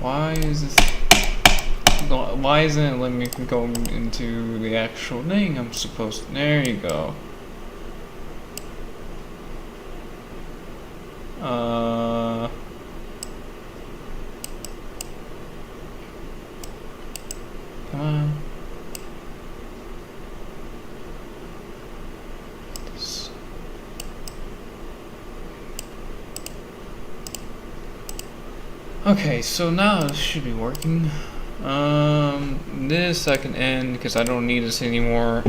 Why is this? Why isn't it letting me go into the actual thing I'm supposed to? There you go. Come on. Okay, so now this should be working. This I can end because I don't need this anymore.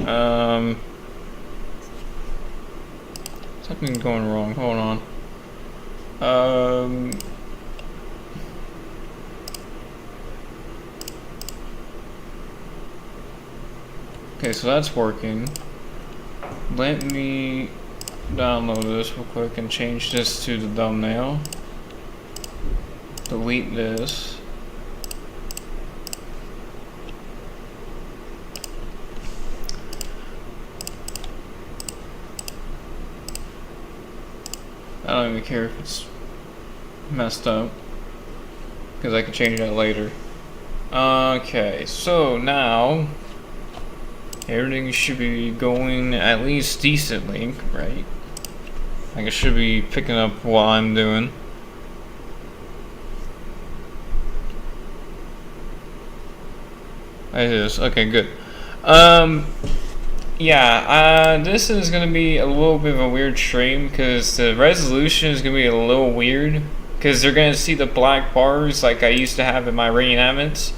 Something's going wrong. Hold on. Okay, so that's working. Let me download this real quick and change this to the thumbnail. Delete this. I don't even care if it's messed up, because I can change that later. Okay, so now everything should be going at least decently, right? Like it should be picking up what I'm doing. It is. Okay, good. Yeah, this is gonna be a little bit of a weird stream because the resolution is gonna be a little weird because they're gonna see the black bars like I used to have in my reenactments.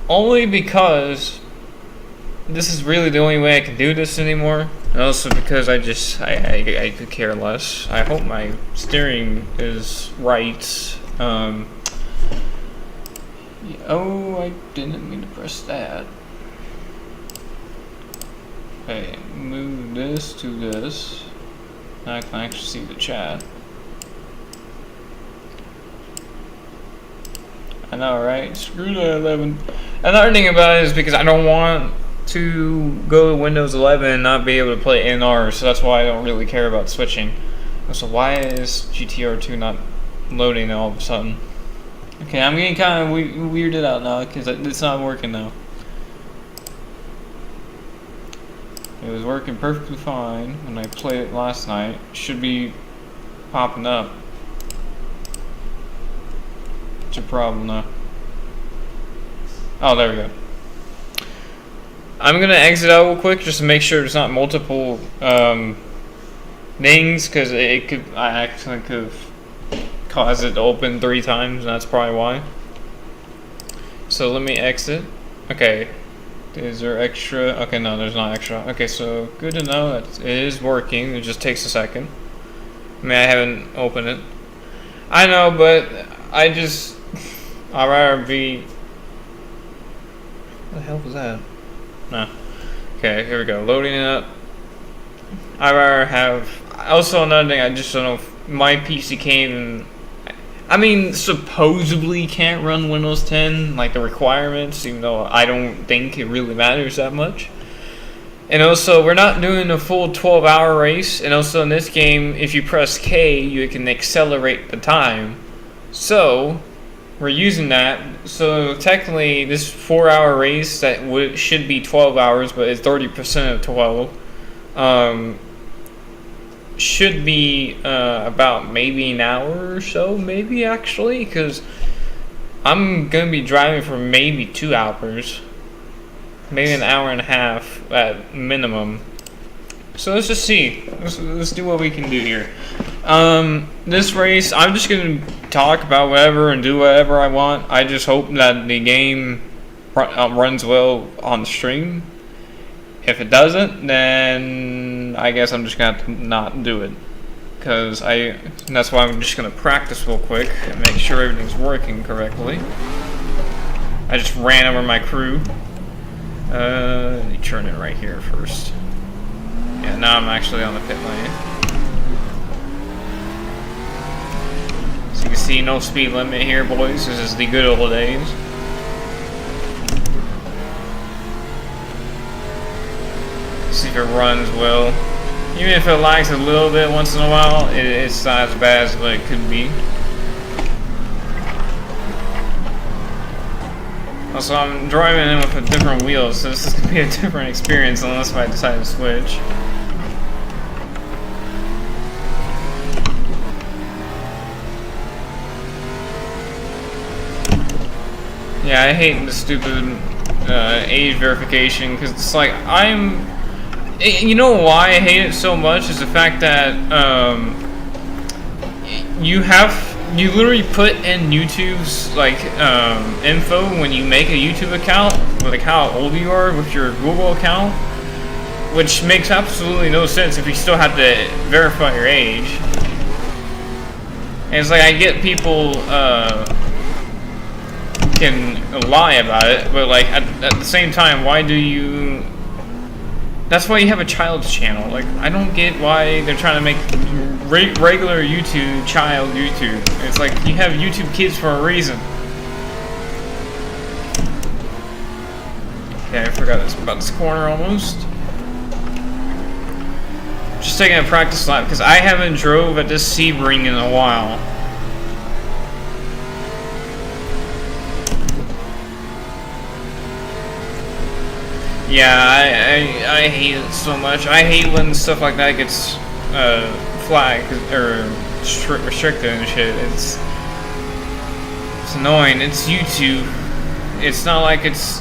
Only because this is really the only way I can do this anymore, and also because I could care less. I hope my steering is right. Oh, I didn't mean to press that. Okay, move this to this. Now I can actually see the chat. I know, right? Screw the 11. Another thing about it is because I don't want to go to Windows 11 and not be able to play NR, so that's why I don't really care about switching. So why is GTR2 not loading all of a sudden? Okay, I'm getting kind of weirded out now because it's not working now. It was working perfectly fine when I played it last night. It should be popping up. What's your problem now? Oh, there we go. I'm gonna exit out real quick just to make sure there's not multiple things, because it could. I actually could have caused it to open 3 times, and that's probably why. So let me exit. Okay. Is there extra? Okay, no, there's not extra. Okay, so good to know that it is working. It just takes a second. I mean, I haven't opened it. I know, but I'd rather be. What the hell was that? Nah. Okay, here we go. Loading it up. I'd rather have. Also, another thing, I just don't know if my PC came. I mean, supposedly can't run Windows 10, like the requirements, even though I don't think it really matters that much. And also, we're not doing a full 12-hour race, and also in this game, if you press K, you can accelerate the time. So, we're using that. So, technically, this 4-hour race that should be 12 hours, but it's 30% of 12, should be about maybe an hour or so, maybe actually, because I'm gonna be driving for maybe 2 hours, maybe an hour and a half at minimum. So let's just see. Let's do what we can do here. This race, I'm just gonna talk about whatever and do whatever I want. I just hope that the game runs well on the stream. If it doesn't, then I guess I'm just gonna have to not do it, because that's why I'm just gonna practice real quick and make sure everything's working correctly. I just ran over my crew. Let me turn it right here first. Yeah, now I'm actually on the pit lane. So you can see no speed limit here, boys. This is the good old days. See if it runs well. Even if it lags a little bit once in a while, it's not as bad as what it could be. Also, I'm driving in with a different wheel, so this is gonna be a different experience unless I decide to switch. Yeah, I hate the stupid age verification because it's like you know why I hate it so much is the fact that you literally put in YouTube's like info when you make a YouTube account, like how old you are with your Google account, which makes absolutely no sense if you still have to verify your age. And it's like I get people can lie about it, but like at the same time, why do you? That's why you have a child's channel. Like I don't get why they're trying to make regular YouTube child YouTube. It's like you have YouTube Kids for a reason. Okay, I forgot about this corner almost. Just taking a practice lap because I haven't drove at this Sebring in a while. Yeah, I hate it so much. I hate when stuff like that gets flagged or restricted and shit. It's annoying. It's YouTube. It's not like it's...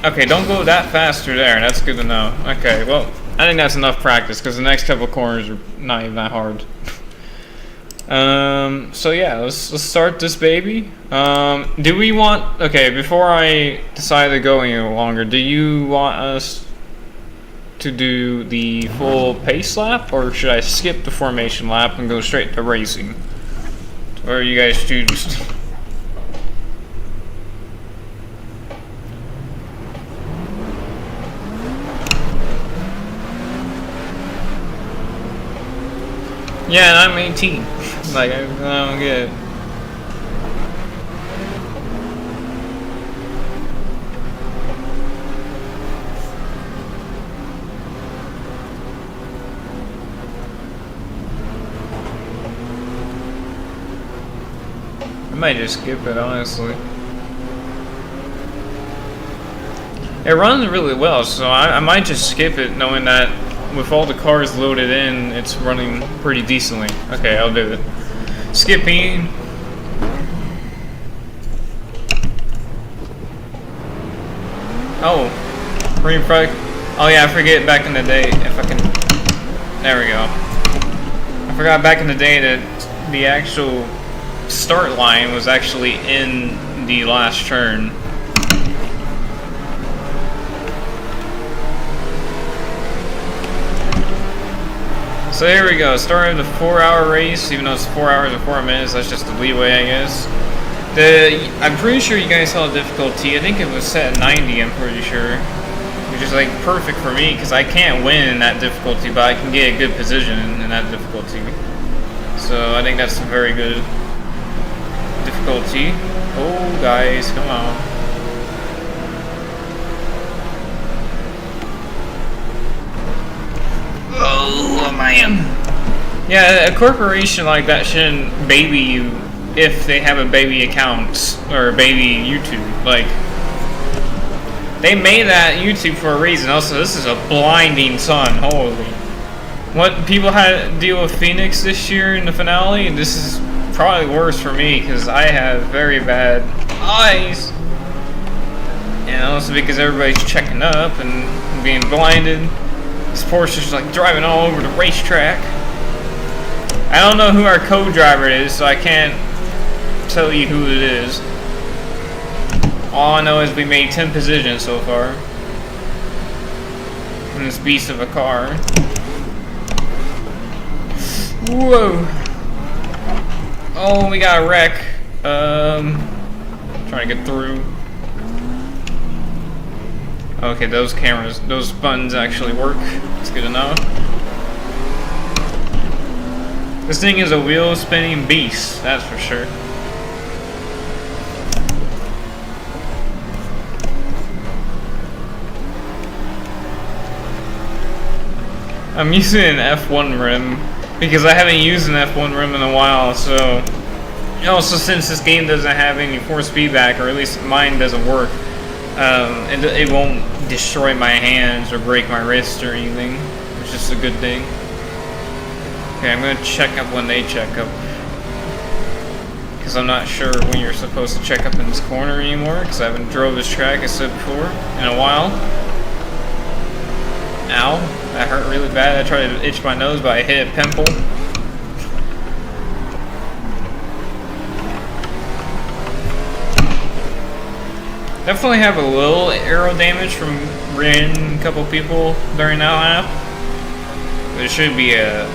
Okay, don't go that fast through there. That's good to know. Okay, well, I think that's enough practice because the next couple of corners are not even that hard. So yeah, let's start this baby. Do we want... Okay, before I decide to go any longer, do you want us to do the full pace lap, or should I skip the formation lap and go straight to racing? Or you guys choose? Yeah, and I'm 18. Like, I don't get it. I might just skip it, honestly. It runs really well, so I might just skip it, knowing that with all the cars loaded in, it's running pretty decently. Okay, I'll do it. Skipping. Oh, green flag. Oh yeah, I forget back in the day if I can. There we go. I forgot back in the day that the actual start line was actually in the last turn. So here we go, starting the 4-hour race, even though it's 4 hours and 4 minutes, that's just the leeway, I guess. I'm pretty sure you guys saw the difficulty. I think it was set at 90, I'm pretty sure. Which is like perfect for me, because I can't win in that difficulty, but I can get a good position in that difficulty. So I think that's a very good difficulty. Oh guys, come on. Oh man. Yeah, a corporation like that shouldn't baby you if they have a baby account or a baby YouTube. Like, they made that YouTube for a reason. Also, this is a blinding sun. Holy. What people had to deal with Phoenix this year in the finale, this is probably worse for me because I have very bad eyes. And also because everybody's checking up and being blinded. This Porsche's like driving all over the racetrack. I don't know who our co-driver is, so I can't tell you who it is. All I know is we made 10 positions so far in this beast of a car. Whoa! Oh, we got a wreck. Trying to get through. Okay, those buttons actually work. It's good to know. This thing is a wheel spinning beast, that's for sure. I'm using an F1 rim because I haven't used an F1 rim in a while, so Also, since this game doesn't have any force feedback, or at least mine doesn't work, it won't destroy my hands or break my wrist or anything, which is a good thing. Okay, I'm gonna check up when they check up, because I'm not sure when you're supposed to check up in this corner anymore, because I haven't drove this track, I said before, in a while. Ow, that hurt really bad. I tried to itch my nose, but I hit a pimple. Definitely have a little aero damage from riding a couple people during that lap. There should be a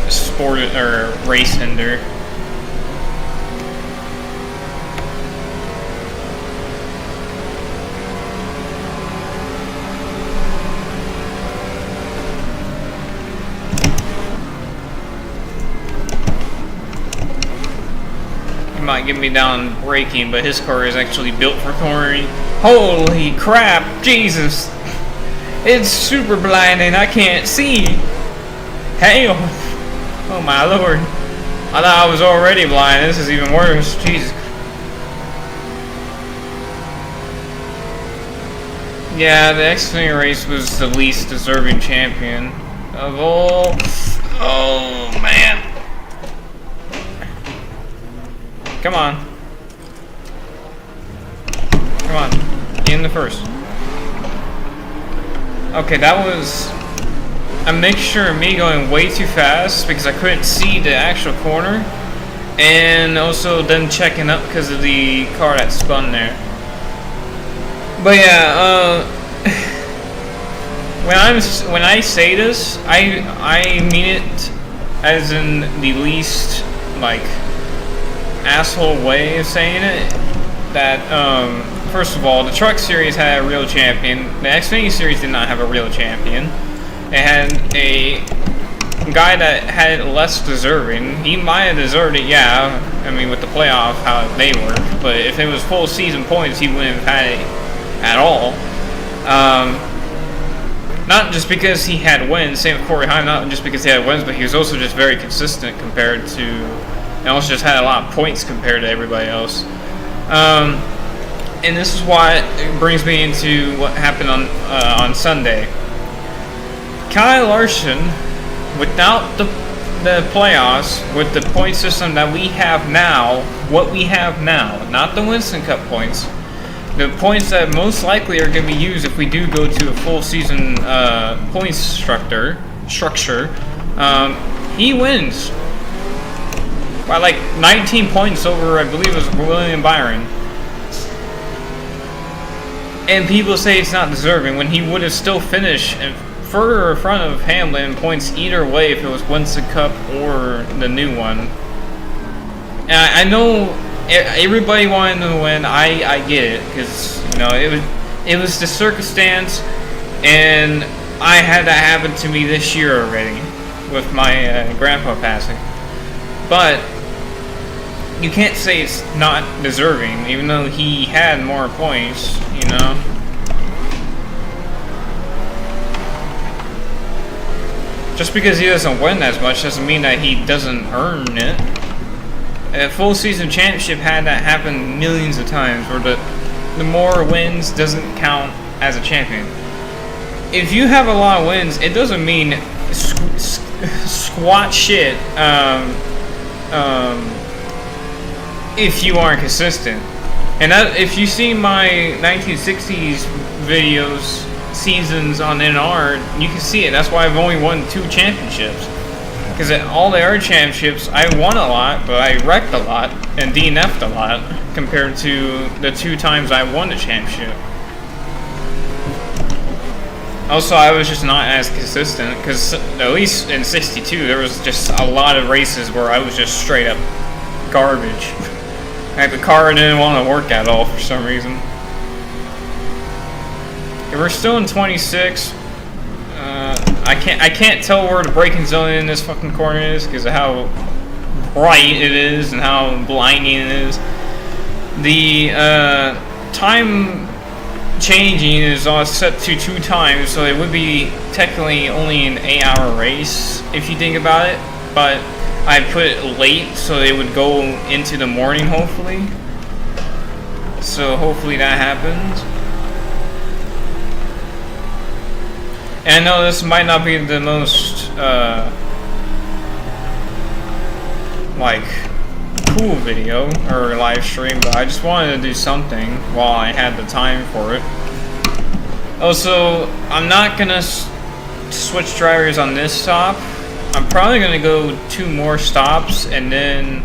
sport or race hinder. Might get me down braking, but his car is actually built for cornering. Holy crap, Jesus! It's super blinding, I can't see. Hell! Oh my lord. I thought I was already blind, this is even worse. Jesus. Yeah, the Xfinity race was the least deserving champion of all. Oh man. Come on. Come on. In the first. Okay, that was a mixture of me going way too fast because I couldn't see the actual corner, and also them checking up because of the car that spun there. But yeah, when I say this, I mean it as in the least like asshole way of saying it. That first of all, the Truck Series had a real champion. The Xfinity Series did not have a real champion. It had a guy that had less deserving. He might have deserved it, yeah. I mean, with the playoff, how they work. But if it was full season points, he wouldn't have had it at all. Not just because he had wins. Same with Corey Heim. Not just because he had wins, but he was also just very consistent compared to. And also just had a lot of points compared to everybody else. And this is why it brings me into what happened on Sunday. Kyle Larson, without the playoffs, with the point system that we have now, what we have now, not the Winston Cup points, the points that most likely are going to be used if we do go to a full season points structure, he wins by like 19 points over, I believe it was William Byron. And people say it's not deserving when he would have still finished further in front of Hamlin in points either way if it was Winston Cup or the new one. And I know everybody wanted to win. I get it, because you know it was the circumstance, and I had that happen to me this year already with my grandpa passing. But you can't say it's not deserving, even though he had more points, you know. Just because he doesn't win as much doesn't mean that he doesn't earn it. A full season championship had that happen millions of times, where the more wins doesn't count as a champion. If you have a lot of wins, it doesn't mean squat shit. If you aren't consistent. And if you see my 1960s videos, seasons on NR, you can see it. That's why I've only won 2 championships. Because at all the other championships, I won a lot, but I wrecked a lot and DNF'd a lot compared to the 2 times I won the championship. Also, I was just not as consistent, because at least in 62, there was just a lot of races where I was just straight up garbage. Like the car didn't want to work at all for some reason. Okay, we're still in 26. I can't tell where the braking zone in this fucking corner is because of how bright it is and how blinding it is. The time changing is all set to 2 times, so it would be technically only an 8-hour race if you think about it. but I put it late so they would go into the morning, hopefully. So hopefully that happens. And I know this might not be the most like cool video or live stream, but I just wanted to do something while I had the time for it. Also, I'm not gonna switch drivers on this stop. I'm probably gonna go 2 more stops and then,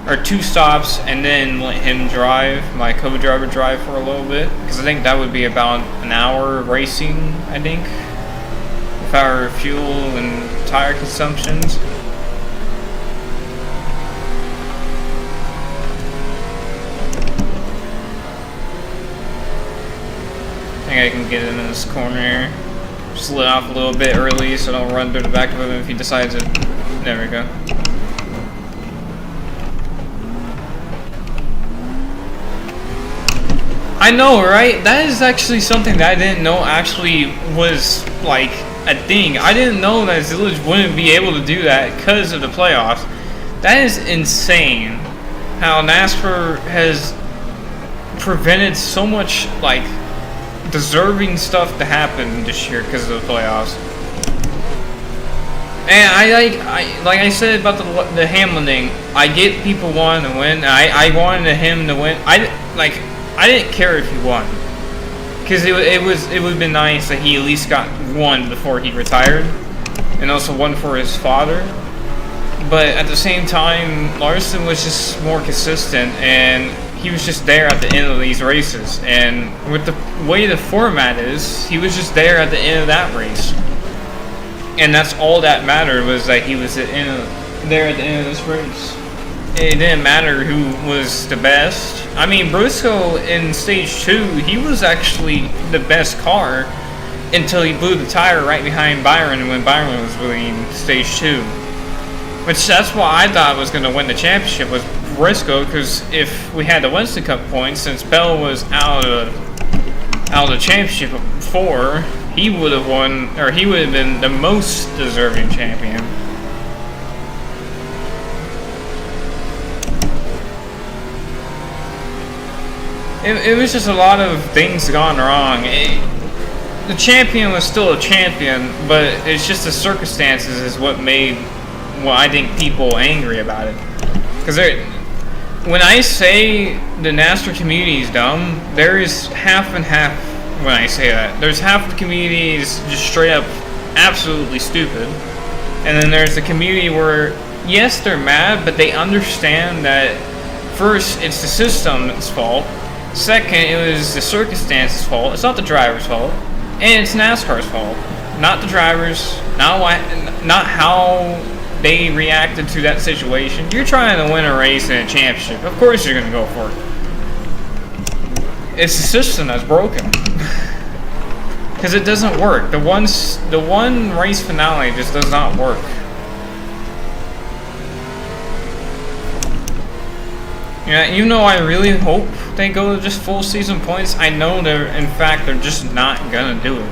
or 2 stops and then let him drive, my co-driver drive for a little bit, because I think that would be about an hour racing, I think, with our fuel and tire consumptions. I think I can get him in this corner here. Just let off a little bit early so I don't run through the back of him if he decides to. There we go. I know, right? That is actually something that I didn't know actually was like a thing. I didn't know that Zillage wouldn't be able to do that because of the playoffs. That is insane. How NASCAR has prevented so much like deserving stuff to happen this year because of the playoffs. And like I said about the Hamlin thing, I get people wanting to win. I wanted him to win. I didn't care if he won, because it would have been nice that he at least got one before he retired, and also one for his father. But at the same time, Larson was just more consistent, and he was just there at the end of these races. And with the way the format is, he was just there at the end of that race. And that's all that mattered, was that he was there at the end of this race. It didn't matter who was the best. I mean, Briscoe in stage 2, he was actually the best car until he blew the tire right behind Byron when Byron was winning stage 2. Which that's why I thought was going to win the championship, was Briscoe, because if we had the Winston Cup points, since Bell was out of the championship before, he would have won, or he would have been the most deserving champion. It was just a lot of things gone wrong. The champion was still a champion, but it's just the circumstances is what made, well, I think, people angry about it. Because when I say the NASCAR community is dumb, there is half and half when I say that. There's half the community is just straight up absolutely stupid. And then there's the community where, yes, they're mad, but they understand that, first, it's the system's fault. Second, it was the circumstances' fault. It's not the driver's fault. And it's NASCAR's fault. Not the drivers, not how they reacted to that situation. You're trying to win a race and a championship. Of course you're going to go for it. It's the system that's broken. Because it doesn't work. The one race finale just does not work. Yeah, even though I really hope they go to just full season points, I know they're just not gonna do it.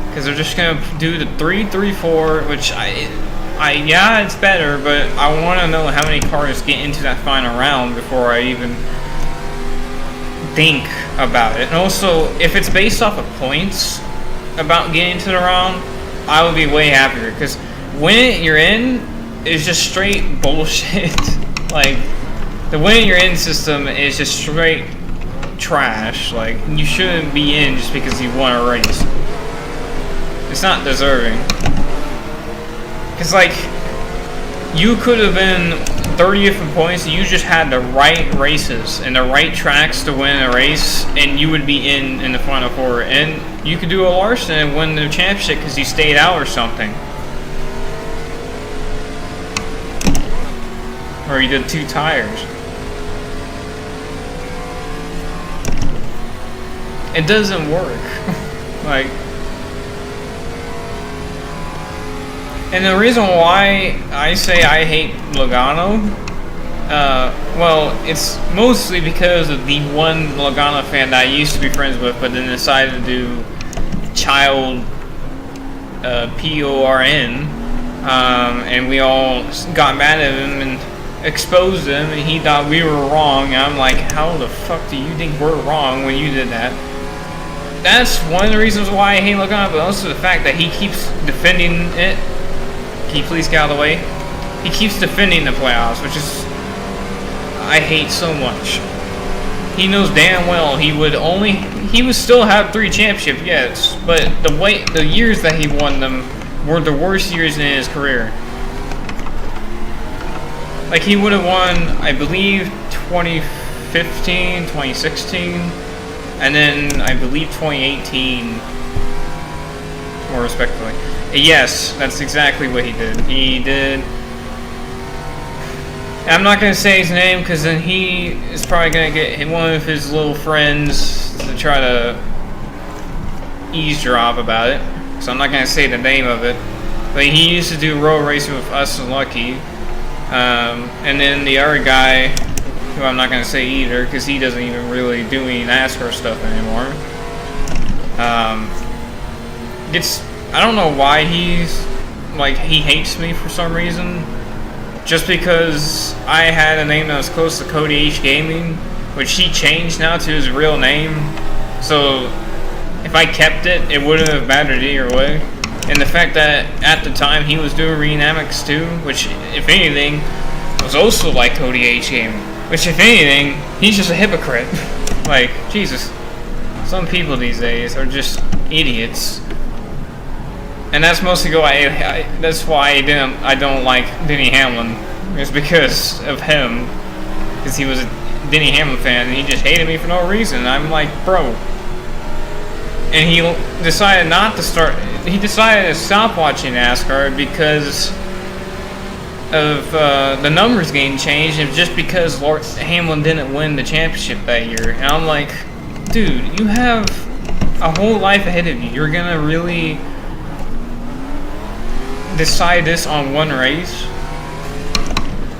Because they're just gonna do the 3-3-4, which yeah, it's better, but I want to know how many cars get into that final round before I even think about it. And also, if it's based off of points about getting to the round, I would be way happier. Because when you're in is just straight bullshit. Like, the win you're in system is just straight trash. Like, you shouldn't be in just because you won a race. It's not deserving. Because, like, you could have been 30th in points, you just had the right races and the right tracks to win a race, and you would be in the Final Four. And you could do a Larson and win the championship because you stayed out or something. Or you did 2 tires. It doesn't work. Like, and the reason why I say I hate Logano, well, it's mostly because of the one Logano fan that I used to be friends with, but then decided to do child PORN and we all got mad at him and exposed him, and he thought we were wrong. And I'm like, how the fuck do you think we're wrong when you did that? That's one of the reasons why I hate Logano, but also the fact that he keeps defending it. Can you please get out of the way? He keeps defending the playoffs, which is I hate so much. He knows damn well he would still have 3 championships, yes, but the years that he won them were the worst years in his career. Like, he would have won, I believe, 2015, 2016, and then I believe 2018, more respectively. Yes, that's exactly what he did. He did. I'm not going to say his name because then he is probably going to get one of his little friends to try to eavesdrop about it. So I'm not going to say the name of it. But he used to do road racing with us and Lucky. And then the other guy, who I'm not going to say either because he doesn't even really do any NASCAR stuff anymore. I don't know why he hates me for some reason. Just because I had a name that was close to Cody H Gaming, which he changed now to his real name. So if I kept it, it wouldn't have mattered either way. And the fact that at the time he was doing Renamics too, which if anything was also like Cody H Gaming. Which if anything, he's just a hypocrite. Like, Jesus. Some people these days are just idiots. And that's mostly why that's why I don't like Denny Hamlin. It's because of him. Because he was a Denny Hamlin fan and he just hated me for no reason. And I'm like, bro. And he decided not to start. He decided to stop watching NASCAR because of the numbers getting changed, and just because Hamlin didn't win the championship that year. And I'm like, dude, you have a whole life ahead of you. You're gonna really decide this on one race?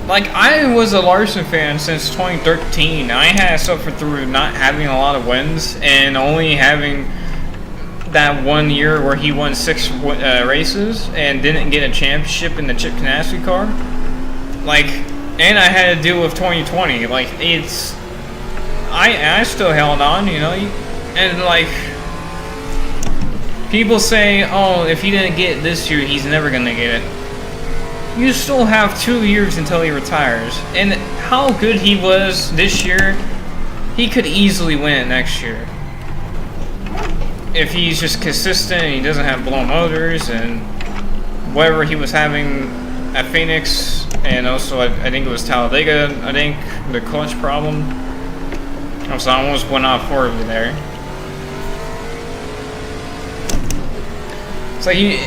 Like, I was a Larson fan since 2013. I had suffered through not having a lot of wins and only having that one year where he won 6 races and didn't get a championship in the Chip Ganassi car. Like, and I had to deal with 2020. Like, I still held on, you know, and like, people say, oh, if he didn't get it this year, he's never going to get it. You still have 2 years until he retires. And how good he was this year, he could easily win it next year. If he's just consistent and he doesn't have blown motors and whatever he was having at Phoenix, and also I think it was Talladega, I think, the clutch problem. So I almost went off horribly there. It's like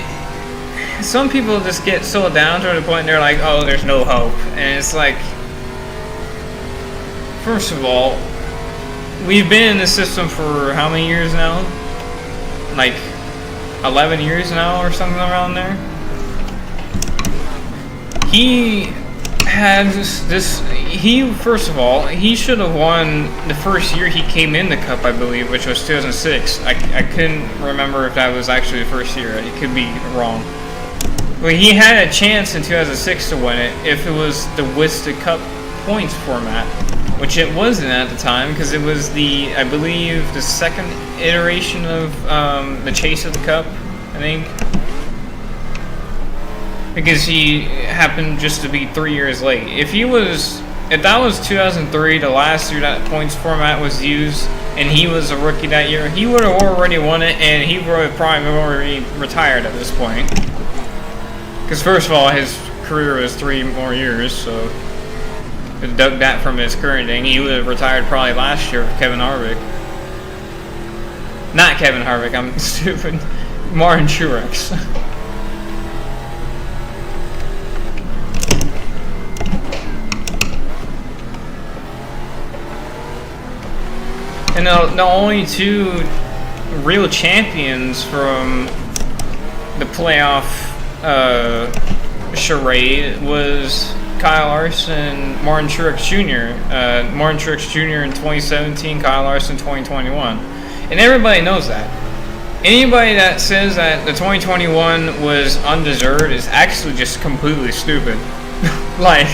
some people just get so down to the point they're like, oh, there's no hope. And it's like, first of all, we've been in this system for how many years now? Like 11 years now or something around there. He had first of all, he should have won the first year he came in the Cup, I believe, which was 2006. I couldn't remember if that was actually the first year. It could be wrong. But he had a chance in 2006 to win it if it was the Wisted Cup points format, which it wasn't at the time because it was I believe, the second iteration of the Chase of the Cup, I think. Because he happened just to be 3 years late. If that was 2003, the last year that points format was used, and he was a rookie that year, he would have already won it, and he would have probably already retired at this point. Because first of all, his career was 3 more years, so if he dug that from his current thing, he would have retired probably last year with Kevin Harvick. Not Kevin Harvick, I'm stupid. Martin Truex. And the only 2 real champions from the playoff charade was Kyle Larson, Martin Truex Jr. Martin Truex Jr. in 2017, Kyle Larson 2021. And everybody knows that. Anybody that says that the 2021 was undeserved is actually just completely stupid. Like,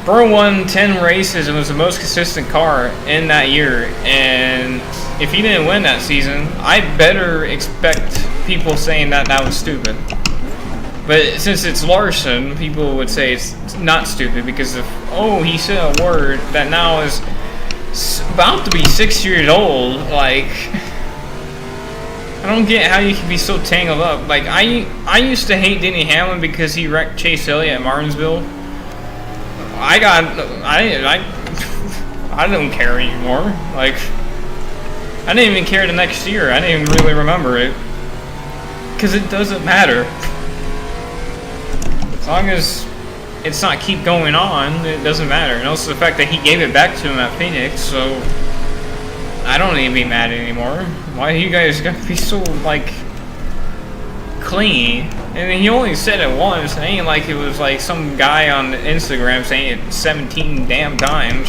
Bro won 10 races and was the most consistent car in that year, and if he didn't win that season, I better expect people saying that that was stupid. But since it's Larson, people would say it's not stupid because if, oh, he said a word that now is about to be 6 years old, like, I don't get how you can be so tangled up. Like, I used to hate Denny Hamlin because he wrecked Chase Elliott at Martinsville. I don't care anymore. Like, I didn't even care the next year. I didn't even really remember it. Because it doesn't matter. As long as it's not keep going on, it doesn't matter. And also the fact that he gave it back to him at Phoenix, so I don't need to be mad anymore. Why you guys gotta be so, like, clean? And he only said it once. It ain't like it was like some guy on Instagram saying it 17 damn times.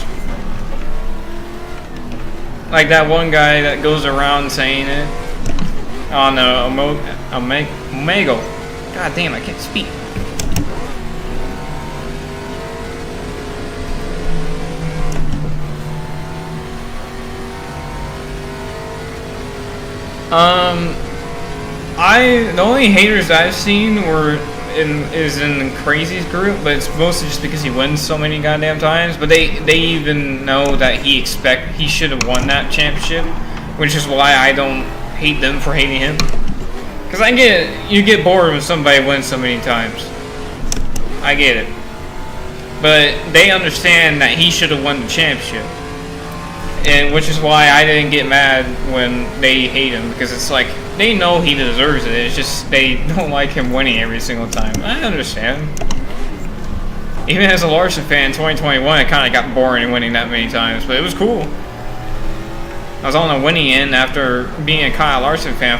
Like that one guy that goes around saying it on Omegle. God damn, I can't speak. The only haters I've seen is in Crazy's group, but it's mostly just because he wins so many goddamn times. But they even know that he should have won that championship, which is why I don't hate them for hating him. Cause you get bored when somebody wins so many times. I get it, but they understand that he should have won the championship. And which is why I didn't get mad when they hate him, because it's like, they know he deserves it, it's just they don't like him winning every single time. I understand. Even as a Larson fan, 2021, it kind of got boring winning that many times, but it was cool. I was on the winning end after being a Kyle Larson fan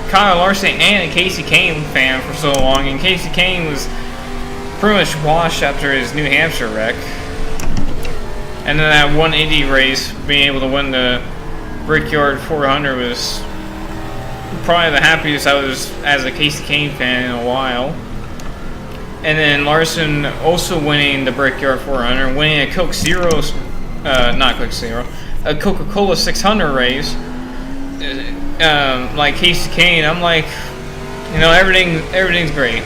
Kyle Larson and a Casey Kane fan for so long, and Casey Kane was pretty much washed after his New Hampshire wreck. And then that one Indy race, being able to win the Brickyard 400 was probably the happiest I was as a Casey Kane fan in a while. And then Larson also winning the Brickyard 400, winning a Coke Zero, a Coca-Cola 600 race. Like Casey Kane, I'm like, you know, everything's great.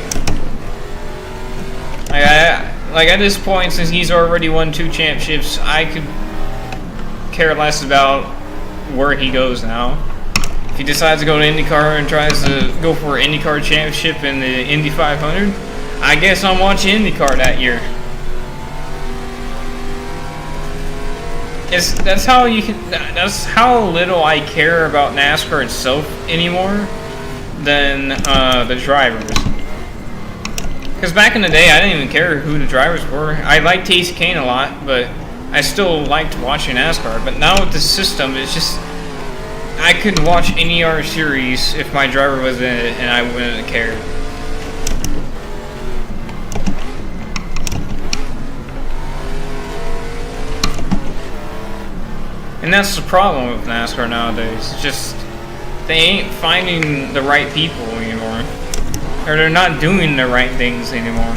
Like at this point, since he's already won 2 championships, I could care less about where he goes now. If he decides to go to IndyCar and tries to go for an IndyCar championship in the Indy 500, I guess I'm watching IndyCar that year. That's how little I care about NASCAR itself anymore than the drivers. Because back in the day, I didn't even care who the drivers were. I liked Casey Kane a lot, but I still liked watching NASCAR. But now with the system, it's just, I could watch any other series if my driver was in it and I wouldn't have cared. And that's the problem with NASCAR nowadays. It's just, they ain't finding the right people anymore. Or they're not doing the right things anymore.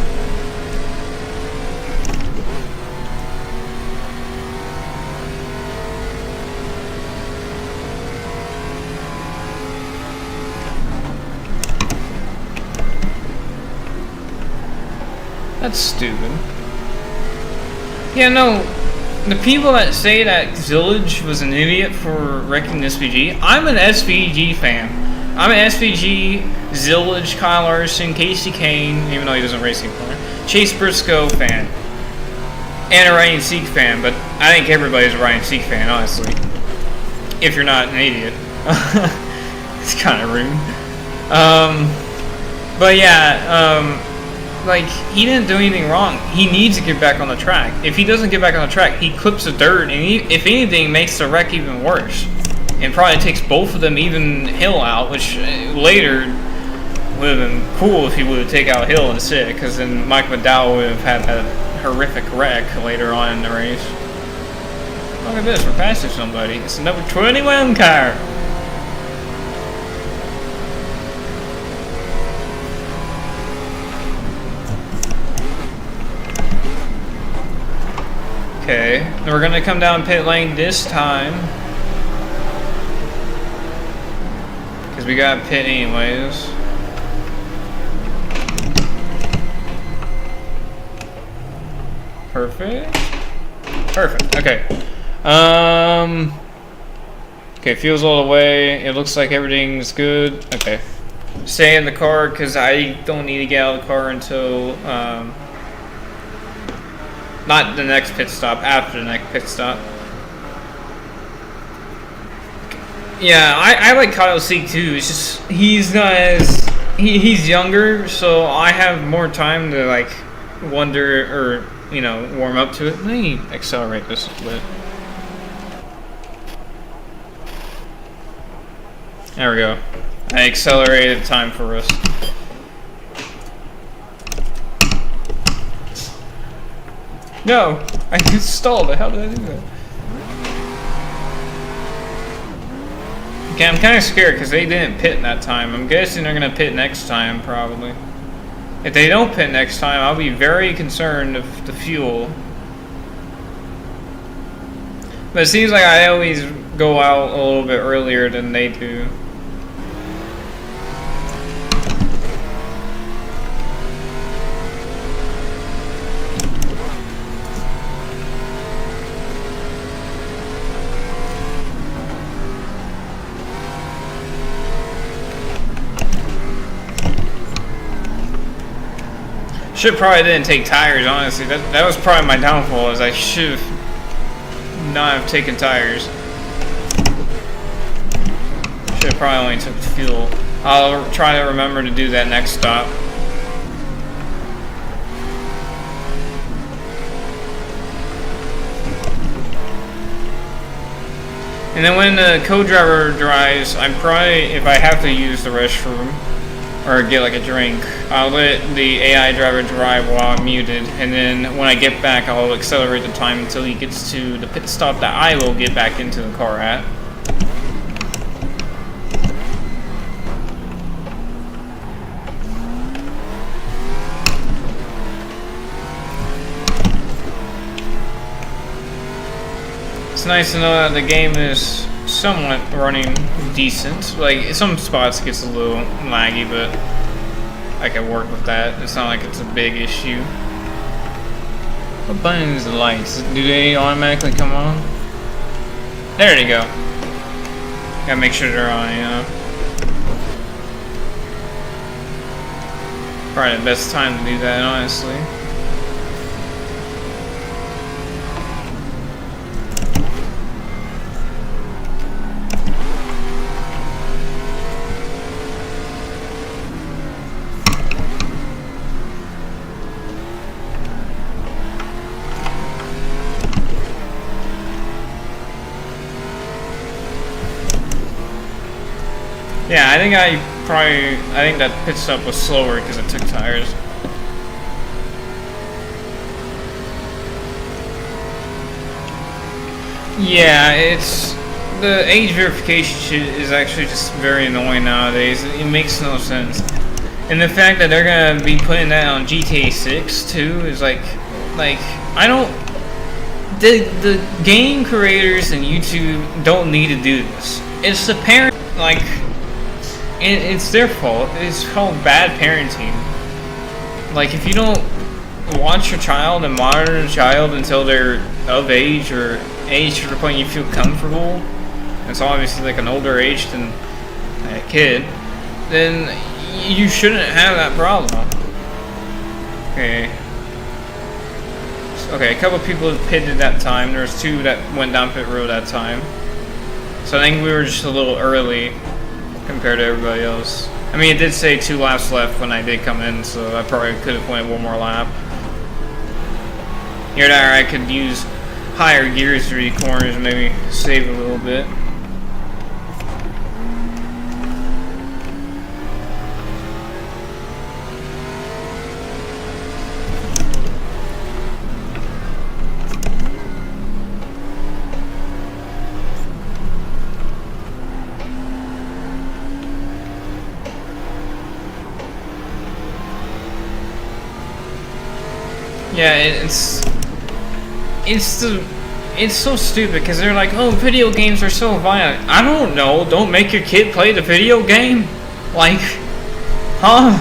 That's stupid. Yeah, no, the people that say that Zillage was an idiot for wrecking the SVG, I'm an SVG fan. I'm an SVG, Zillage, Kyle Larson, Casey Kane, even though he doesn't race anymore, Chase Briscoe fan, and a Ryan Seek fan, but I think everybody's a Ryan Seek fan, honestly. If you're not an idiot. It's kind of rude. But yeah, like, he didn't do anything wrong. He needs to get back on the track. If he doesn't get back on the track, he clips the dirt, and if anything, makes the wreck even worse. And probably takes both of them even Hill out, which later would have been cool if he would have taken out Hill instead, because then Mike McDowell would have had a horrific wreck later on in the race. Look at this, we're passing somebody. It's the number 21 car. We're gonna come down pit lane this time. Because we got pit anyways. Perfect. Perfect. Okay. Okay, fuel's all the way. It looks like everything's good. Okay. Stay in the car because I don't need to get out of the car until not the next pit stop, after the next pit stop. Yeah, I like Kyle C too. It's just he's not as he's younger, so I have more time to like wonder or warm up to it. Let me accelerate this a bit. There we go. I accelerated time for us. No! I stalled it. How did I do that? Okay, I'm kind of scared because they didn't pit that time. I'm guessing they're going to pit next time, probably. If they don't pit next time, I'll be very concerned of the fuel. But it seems like I always go out a little bit earlier than they do. Should probably didn't take tires, honestly. That was probably my downfall, is I should not have taken tires. Should have probably only took fuel. I'll try to remember to do that next stop. And then when the co-driver drives, I'm probably, if I have to use the restroom or get like a drink, I'll let the AI driver drive while I'm muted, and then when I get back, I'll accelerate the time until he gets to the pit stop that I will get back into the car at. It's nice to know that the game is somewhat running decent. Like, some spots it gets a little laggy, but I can work with that. It's not like it's a big issue. What button is the lights? Do they automatically come on? There they go. Gotta make sure they're on, Probably the best time to do that, honestly. Yeah, I think that pit stop was slower because it took tires. Yeah, it's the age verification shit is actually just very annoying nowadays. It makes no sense. And the fact that they're gonna be putting that on GTA 6 too is like I don't. The game creators and YouTube don't need to do this. It's the parent, like. It's their fault. It's called bad parenting. Like, if you don't watch your child and monitor the child until they're of age or age to the point you feel comfortable, it's obviously like an older age than a kid, then you shouldn't have that problem. Okay. Okay, a couple people pitted that time. There's 2 that went down pit road that time. So I think we were just a little early compared to everybody else. I mean, it did say 2 laps left when I did come in, so I probably could have went 1 more lap. Here or there, I could use higher gears through the corners and maybe save a little bit. Yeah, it's so stupid because they're like, oh, video games are so violent. I don't know. Don't make your kid play the video game. Like, huh?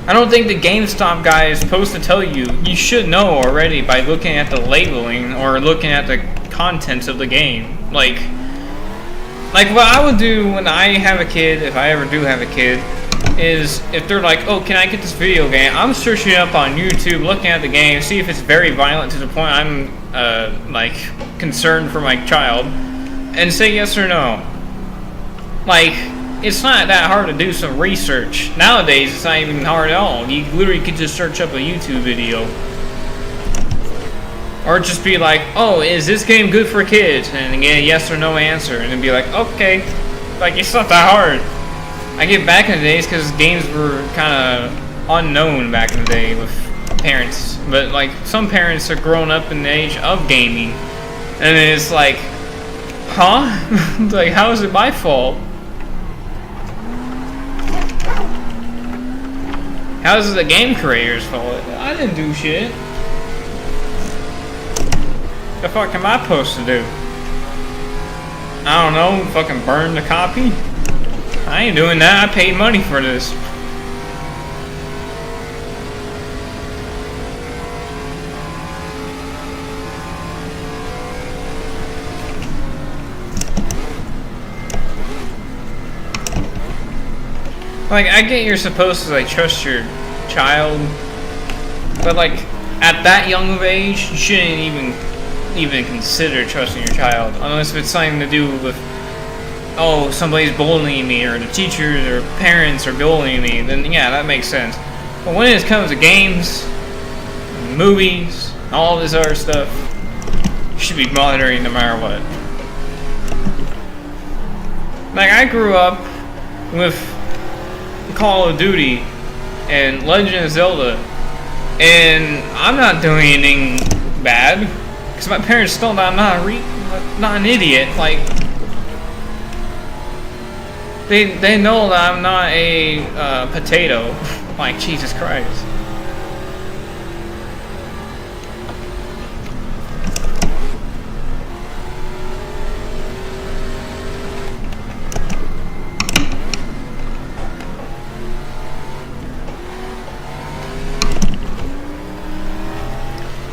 I don't think the GameStop guy is supposed to tell you. You should know already by looking at the labeling or looking at the contents of the game. Like what I would do when I have a kid, if I ever do have a kid, is if they're like, oh, can I get this video game? I'm searching it up on YouTube, looking at the game, see if it's very violent to the point I'm like concerned for my child, and say yes or no. Like, it's not that hard to do some research. Nowadays, it's not even hard at all. You literally could just search up a YouTube video. Or just be like, oh, is this game good for kids? And get a yes or no answer. And then be like, okay. Like, it's not that hard. I get back in the days because games were kind of unknown back in the day with parents. But, like, some parents are grown up in the age of gaming. And it's like, huh? Like, how is it my fault? How is it the game creator's fault? I didn't do shit. The fuck am I supposed to do? I don't know, fucking burn the copy? I ain't doing that, I paid money for this. Like, I get you're supposed to, like, trust your child, but, like, at that young of age, you shouldn't even consider trusting your child, unless it's something to do with, oh, somebody's bullying me, or the teachers or parents are bullying me, then yeah, that makes sense. But when it comes to games, movies, all this other stuff, you should be monitoring no matter what. Like, I grew up with Call of Duty and Legend of Zelda, and I'm not doing anything bad because my parents know that I'm not an idiot. Like, they know that I'm not a potato. Like, Jesus Christ.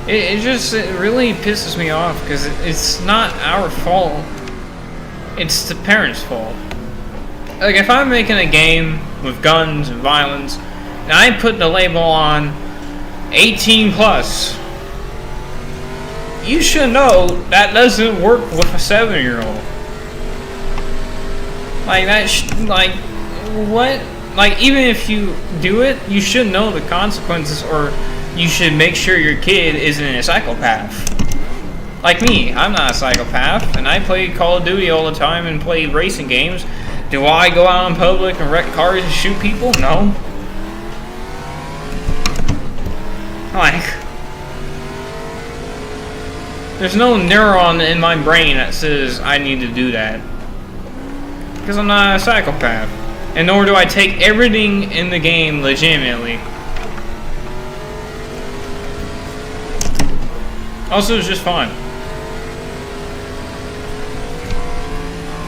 It really pisses me off because it's not our fault. It's the parents' fault. Like, if I'm making a game with guns and violence, and I put the label on 18 plus, you should know that doesn't work with a 7-year-old. Like, like, what? Like, even if you do it, you should know the consequences, or you should make sure your kid isn't a psychopath. Like me, I'm not a psychopath, and I play Call of Duty all the time and play racing games. Do I go out in public and wreck cars and shoot people? No. Like, there's no neuron in my brain that says I need to do that. Because I'm not a psychopath. And nor do I take everything in the game legitimately. Also, it's just fun.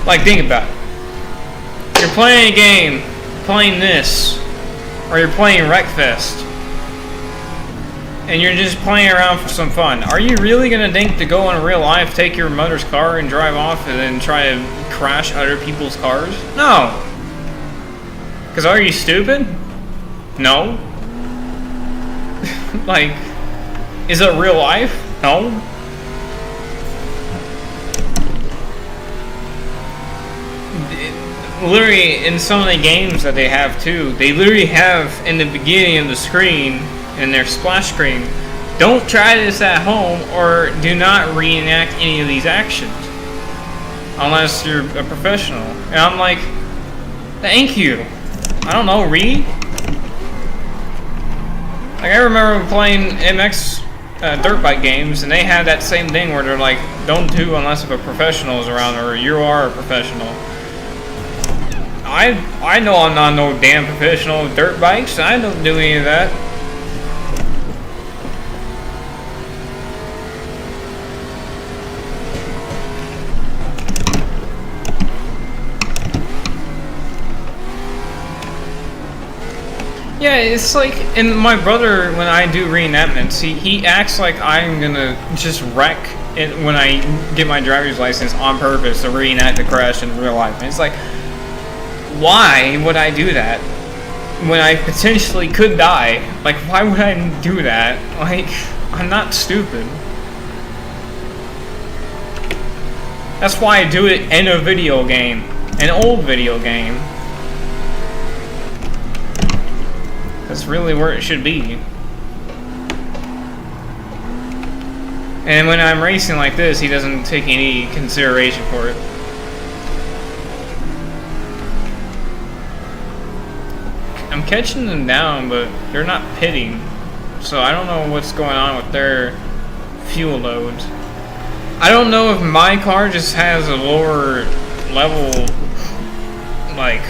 Like, think about it. You're playing a game, playing this, or you're playing Wreckfest, and you're just playing around for some fun. Are you really gonna think to go in real life, take your mother's car and drive off and then try to crash other people's cars? No. Because are you stupid? No. Like, is it real life? No. Literally, in some of the games that they have too, they literally have in the beginning of the screen, in their splash screen, don't try this at home or do not reenact any of these actions unless you're a professional. And I'm like, thank you. I don't know, read? Like, I remember playing MX dirt bike games, and they had that same thing where they're like, don't do unless if a professional is around, or you are a professional. I know I'm not no damn professional with dirt bikes. I don't do any of that. Yeah, it's like, and my brother, when I do reenactments, he acts like I'm gonna just wreck it when I get my driver's license on purpose to reenact the crash in real life. And it's like, why would I do that when I potentially could die? Like, why would I do that? Like, I'm not stupid. That's why I do it in a video game, an old video game. That's really where it should be. And when I'm racing like this, he doesn't take any consideration for it. I'm catching them down, but they're not pitting. So I don't know what's going on with their fuel loads. I don't know if my car just has a lower level, like,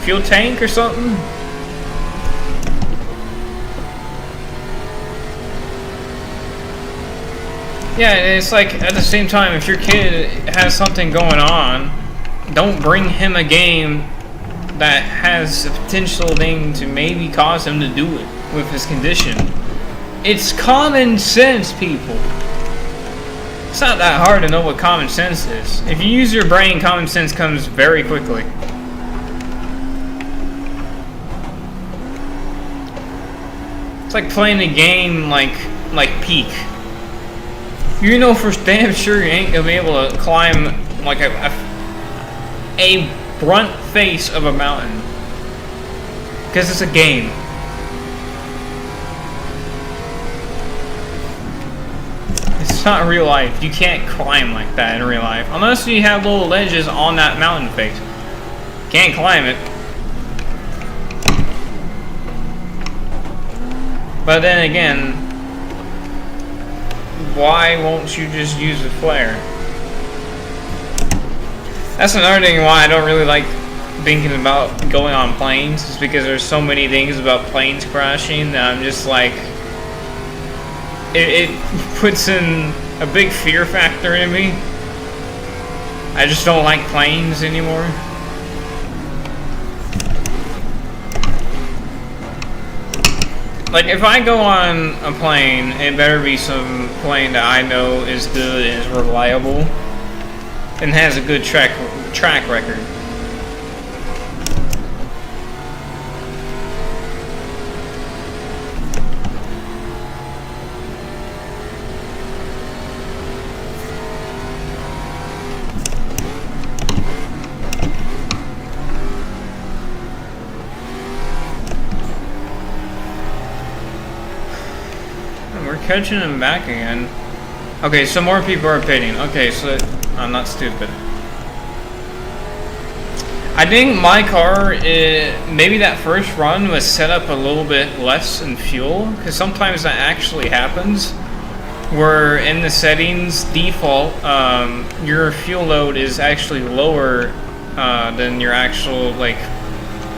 fuel tank or something. Yeah, it's like, at the same time, if your kid has something going on, don't bring him a game that has a potential thing to maybe cause him to do it with his condition. It's common sense, people. It's not that hard to know what common sense is. If you use your brain, common sense comes very quickly. It's like playing a game like Peak. You know for damn sure you ain't gonna be able to climb like a front face of a mountain. Because it's a game. It's not real life. You can't climb like that in real life. Unless you have little ledges on that mountain face. Can't climb it. But then again, why won't you just use a flare? That's another thing why I don't really like thinking about going on planes, is because there's so many things about planes crashing that I'm just like, it puts in a big fear factor in me. I just don't like planes anymore. Like, if I go on a plane, it better be some plane that I know is good and is reliable and has a good track record. Catching him back again. Okay, so more people are pitting. Okay, so I'm not stupid. I think my car, maybe that first run was set up a little bit less in fuel, because sometimes that actually happens. Where in the settings default, your fuel load is actually lower than your actual, like,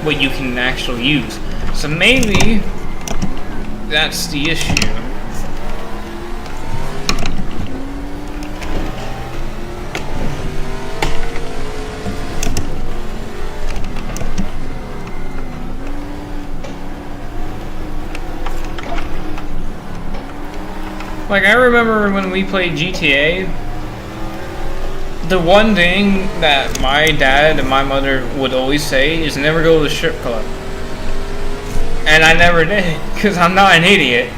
what you can actually use. So maybe that's the issue. Like, I remember when we played GTA, the one thing that my dad and my mother would always say is never go to the strip club. And I never did, because I'm not an idiot.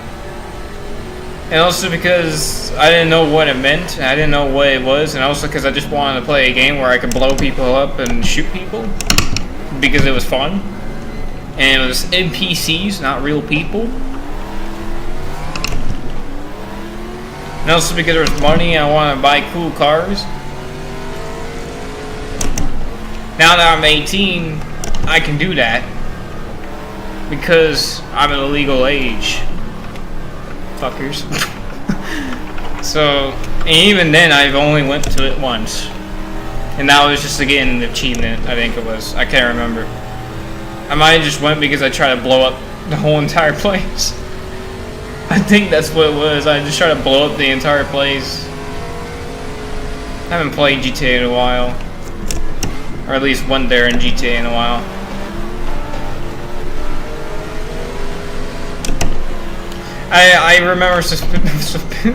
And also because I didn't know what it meant, I didn't know what it was, and also because I just wanted to play a game where I could blow people up and shoot people, because it was fun. And it was NPCs, not real people. And also because there was money, I want to buy cool cars. Now that I'm 18, I can do that. Because I'm an illegal age. Fuckers. So, and even then, I've only went to it once. And that was just to get an achievement, I think it was. I can't remember. I might have just went because I tried to blow up the whole entire place. I think that's what it was. I just tried to blow up the entire place. I haven't played GTA in a while. Or at least went there in GTA in a while. I remember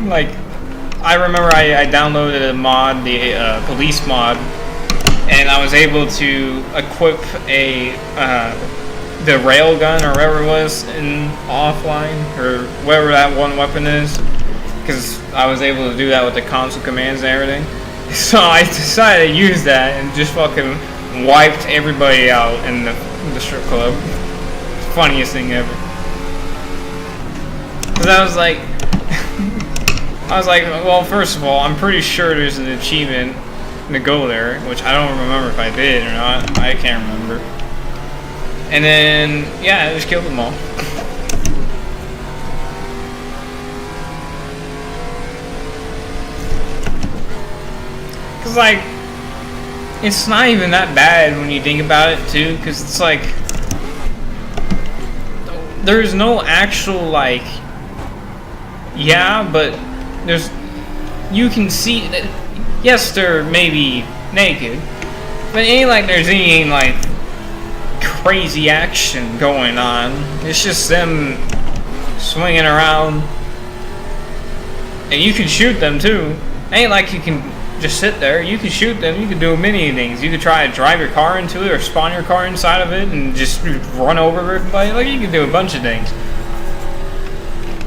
like I remember I downloaded a mod, the police mod, and I was able to equip a the railgun or whatever it was in offline or whatever that one weapon is, because I was able to do that with the console commands and everything. So I decided to use that and just fucking wiped everybody out in the strip club. Funniest thing ever. Cause I was like, well, first of all, I'm pretty sure there's an achievement to go there, which I don't remember if I did or not. I can't remember. And then, yeah, I just killed them all. Cause like, it's not even that bad when you think about it too. Cause it's like, there's no actual like, yeah, but there's, you can see that, yes, they're maybe naked, but it ain't like there's any like crazy action going on. It's just them swinging around, and you can shoot them too. It ain't like you can just sit there. You can shoot them. You can do many things. You could try to drive your car into it or spawn your car inside of it and just run over everybody. Like, you can do a bunch of things.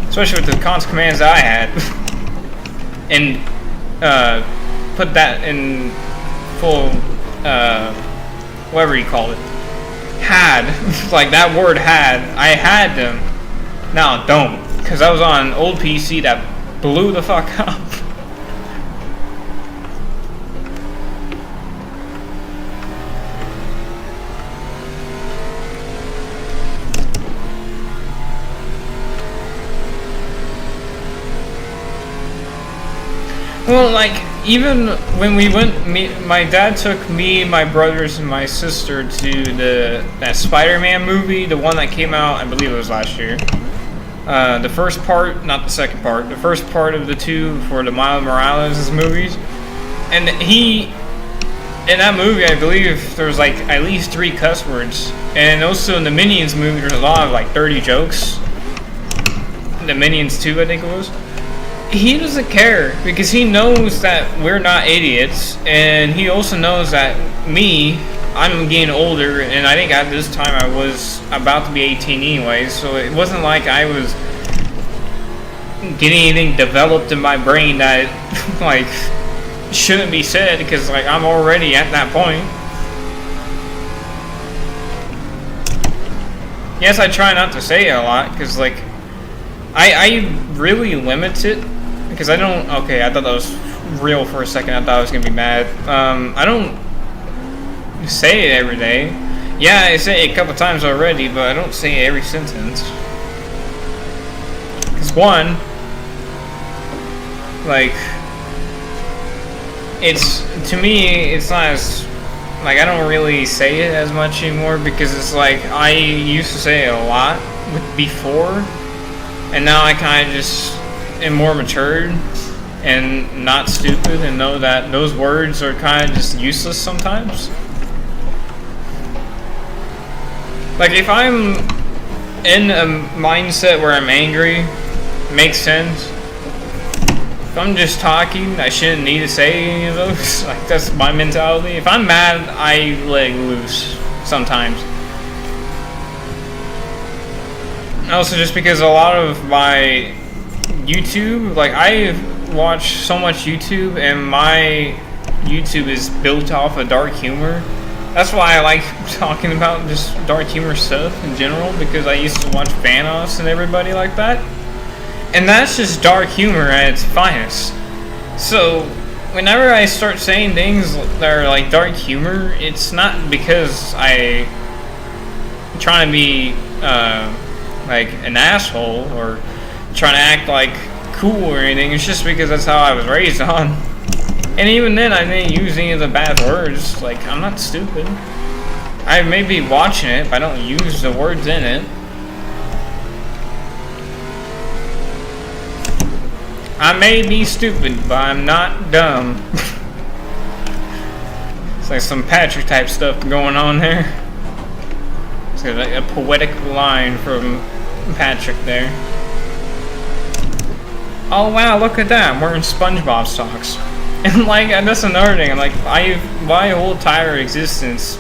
Especially with the console commands that I had. And put that in full, whatever you call it. Had. Like, that word had. I had them. Now don't. Because I was on an old PC that blew the fuck up. Well, like, even when we went, my dad took me, my brothers, and my sister to that Spider-Man movie, the one that came out, I believe it was last year. The first part, not the second part, the first part of the two for the Miles Morales movies. And in that movie, I believe there was like at least 3 cuss words. And also in the Minions movie, there's a lot of like 30 jokes. The Minions 2, I think it was. He doesn't care because he knows that we're not idiots, and he also knows that I'm getting older, and I think at this time I was about to be 18 anyways, so it wasn't like I was getting anything developed in my brain that like shouldn't be said, because like I'm already at that point. Yes, I try not to say it a lot because like I really limit it. Because I don't, okay, I thought that was real for a second. I thought I was going to be mad. I don't say it every day. Yeah, I say it a couple times already, but I don't say it every sentence. Because one, like, to me, it's not as, like, I don't really say it as much anymore, because it's like, I used to say it a lot before, and now I kind of just am more matured and not stupid and know that those words are kind of just useless sometimes. Like, if I'm in a mindset where I'm angry, it makes sense. If I'm just talking, I shouldn't need to say any of those. Like, that's my mentality. If I'm mad, I let loose sometimes. Also, just because a lot of my YouTube, like, I watch so much YouTube, and my YouTube is built off of dark humor. That's why I like talking about just dark humor stuff in general, because I used to watch Vanoss and everybody like that. And that's just dark humor at its finest. So, whenever I start saying things that are like dark humor, it's not because I'm trying to be like an asshole or trying to act like cool or anything. It's just because that's how I was raised on. And even then, I didn't use any of the bad words. Like, I'm not stupid. I may be watching it, but I don't use the words in it. I may be stupid, but I'm not dumb. It's like some Patrick type stuff going on there. It's like a poetic line from Patrick there. oh wow, look at that, I'm wearing SpongeBob socks. And like, and that's another thing, I'm like, my whole entire existence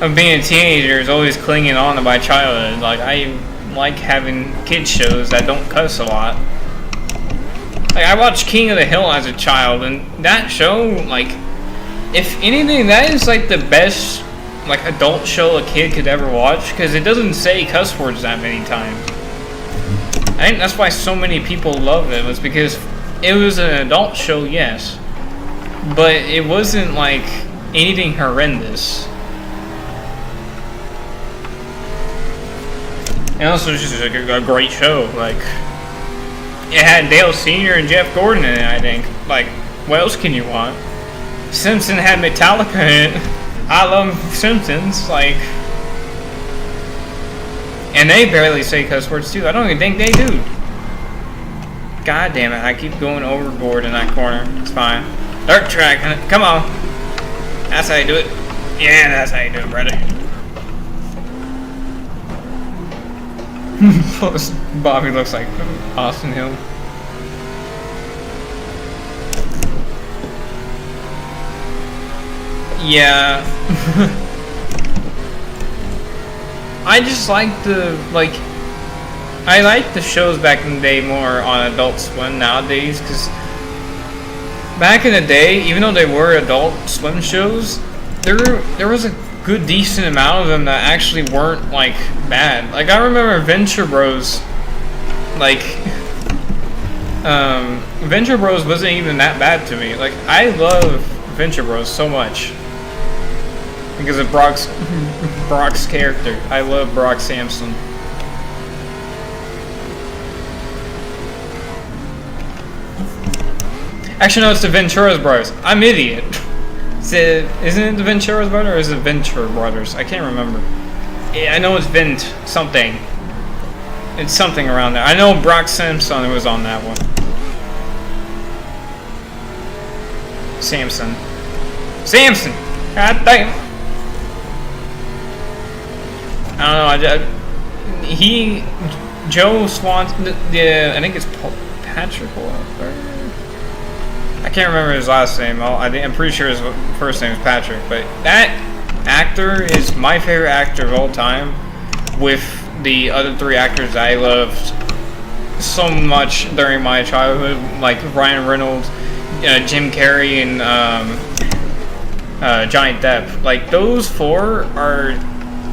of being a teenager is always clinging on to my childhood. Like, I like having kids shows that don't cuss a lot. Like, I watched King of the Hill as a child, and that show, like, if anything, that is like the best like adult show a kid could ever watch, because it doesn't say cuss words that many times. I think that's why so many people love it, was because it was an adult show, yes, but it wasn't like anything horrendous. And also, it's just like a great show. Like, it had Dale Sr. and Jeff Gordon in it, I think. Like, what else can you want? Simpson had Metallica in it. I love Simpsons, like, and they barely say cuss words too. I don't even think they do. God damn it, I keep going overboard in that corner. It's fine. Dirt track, come on. That's how you do it. Yeah, that's how you do it, brother. Plus, Bobby looks like Austin Hill. Yeah. I just like I like the shows back in the day more on Adult Swim nowadays, because back in the day, even though they were Adult Swim shows, there was a good decent amount of them that actually weren't like bad. Like, I remember Venture Bros, like Venture Bros wasn't even that bad to me. Like, I love Venture Bros so much because of Brock's character. I love Brock Sampson. Actually, no, it's the Ventura's Brothers. I'm an idiot. Isn't it the Ventura's Brothers, or is it Ventura Brothers? I can't remember. Yeah, I know it's Vent something. It's something around there. I know Brock Sampson was on that one. Samson. God damn. I don't know. Joe Swanson. I think it's Patrick. I can't remember his last name. I'm pretty sure his first name is Patrick. But that actor is my favorite actor of all time, with the other three actors I loved so much during my childhood, like Ryan Reynolds, Jim Carrey, and Johnny Depp. Like, those four are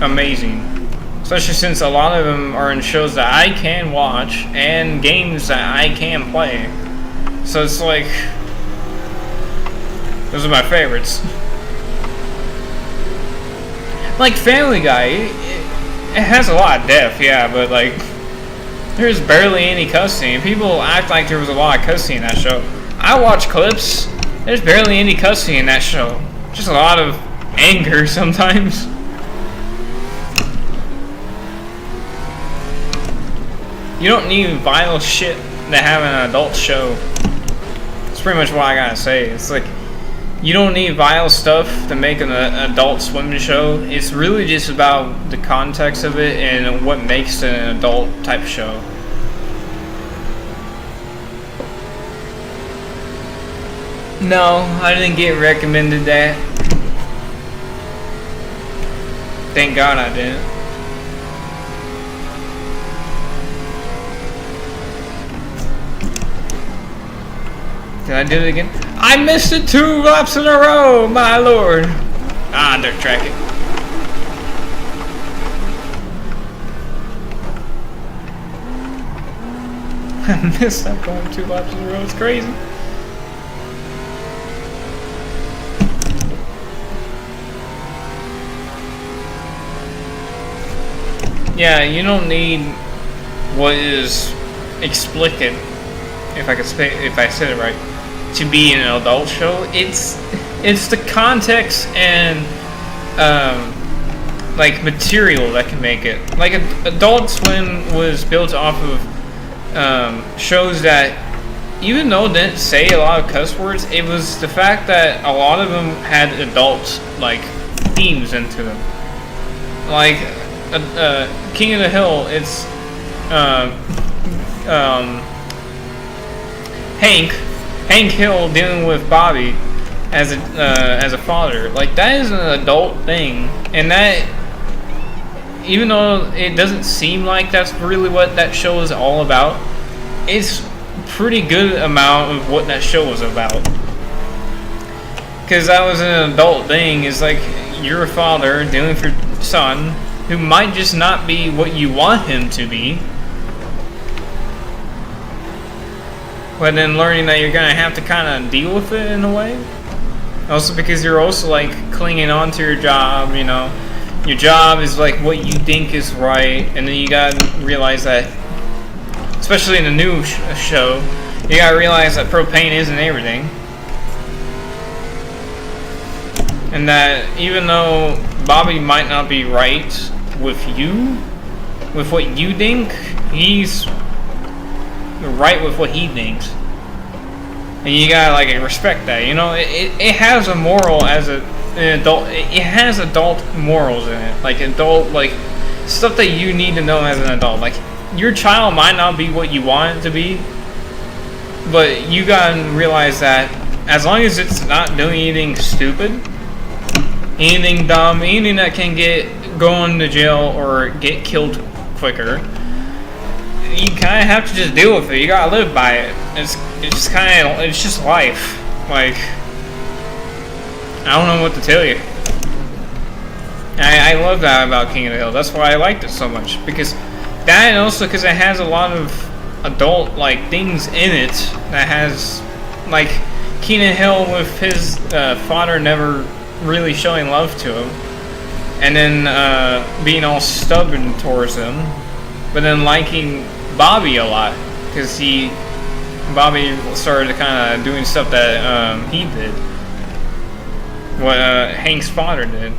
amazing. Especially since a lot of them are in shows that I can watch and games that I can play. So it's like, those are my favorites. Like Family Guy, it has a lot of depth, yeah, but like, there's barely any cussing. People act like there was a lot of cussing in that show. I watch clips, there's barely any cussing in that show. Just a lot of anger sometimes. You don't need violent shit to have an adult show. That's pretty much what I gotta say. It's like, you don't need vile stuff to make an Adult Swim show. It's really just about the context of it and what makes it an adult type show. No, I didn't get recommended that. Thank God I didn't. Did I do it again? I missed it 2 laps in a row, my lord. Ah, dirt track it. I missed that going 2 laps in a row. It's crazy. Yeah, you don't need what is explicit, if I said it right, to be an adult show. It's the context and like material that can make it. Like, Adult Swim was built off of shows that, even though it didn't say a lot of cuss words, it was the fact that a lot of them had adult like themes into them. Like King of the Hill, it's Hank Hill dealing with Bobby as a father. Like, that is an adult thing, and that, even though it doesn't seem like that's really what that show is all about, it's pretty good amount of what that show was about. Because that was an adult thing. Is like, you're a father dealing with your son who might just not be what you want him to be, but then learning that you're gonna have to kind of deal with it in a way. Also because you're also like clinging on to your job, you know. Your job is like what you think is right, and then you gotta realize that, especially in the new show, you gotta realize that propane isn't everything. And that even though Bobby might not be right with you, with what you think, he's right with what he thinks. And you gotta like respect that, you know. It has a moral as an adult. It has adult morals in it, like adult, like stuff that you need to know as an adult. Like, your child might not be what you want it to be, but you gotta realize that as long as it's not doing anything stupid, anything dumb, anything that can get going to jail or get killed quicker, you kind of have to just deal with it. You gotta live by it. It's just life. Like, I don't know what to tell you. I love that about King of the Hill. That's why I liked it so much, because that, and also because it has a lot of adult like things in it that has, like, Keenan Hill with his father never really showing love to him, and then being all stubborn towards him, but then liking Bobby a lot because Bobby started kind of doing stuff that he did, what Hank's father did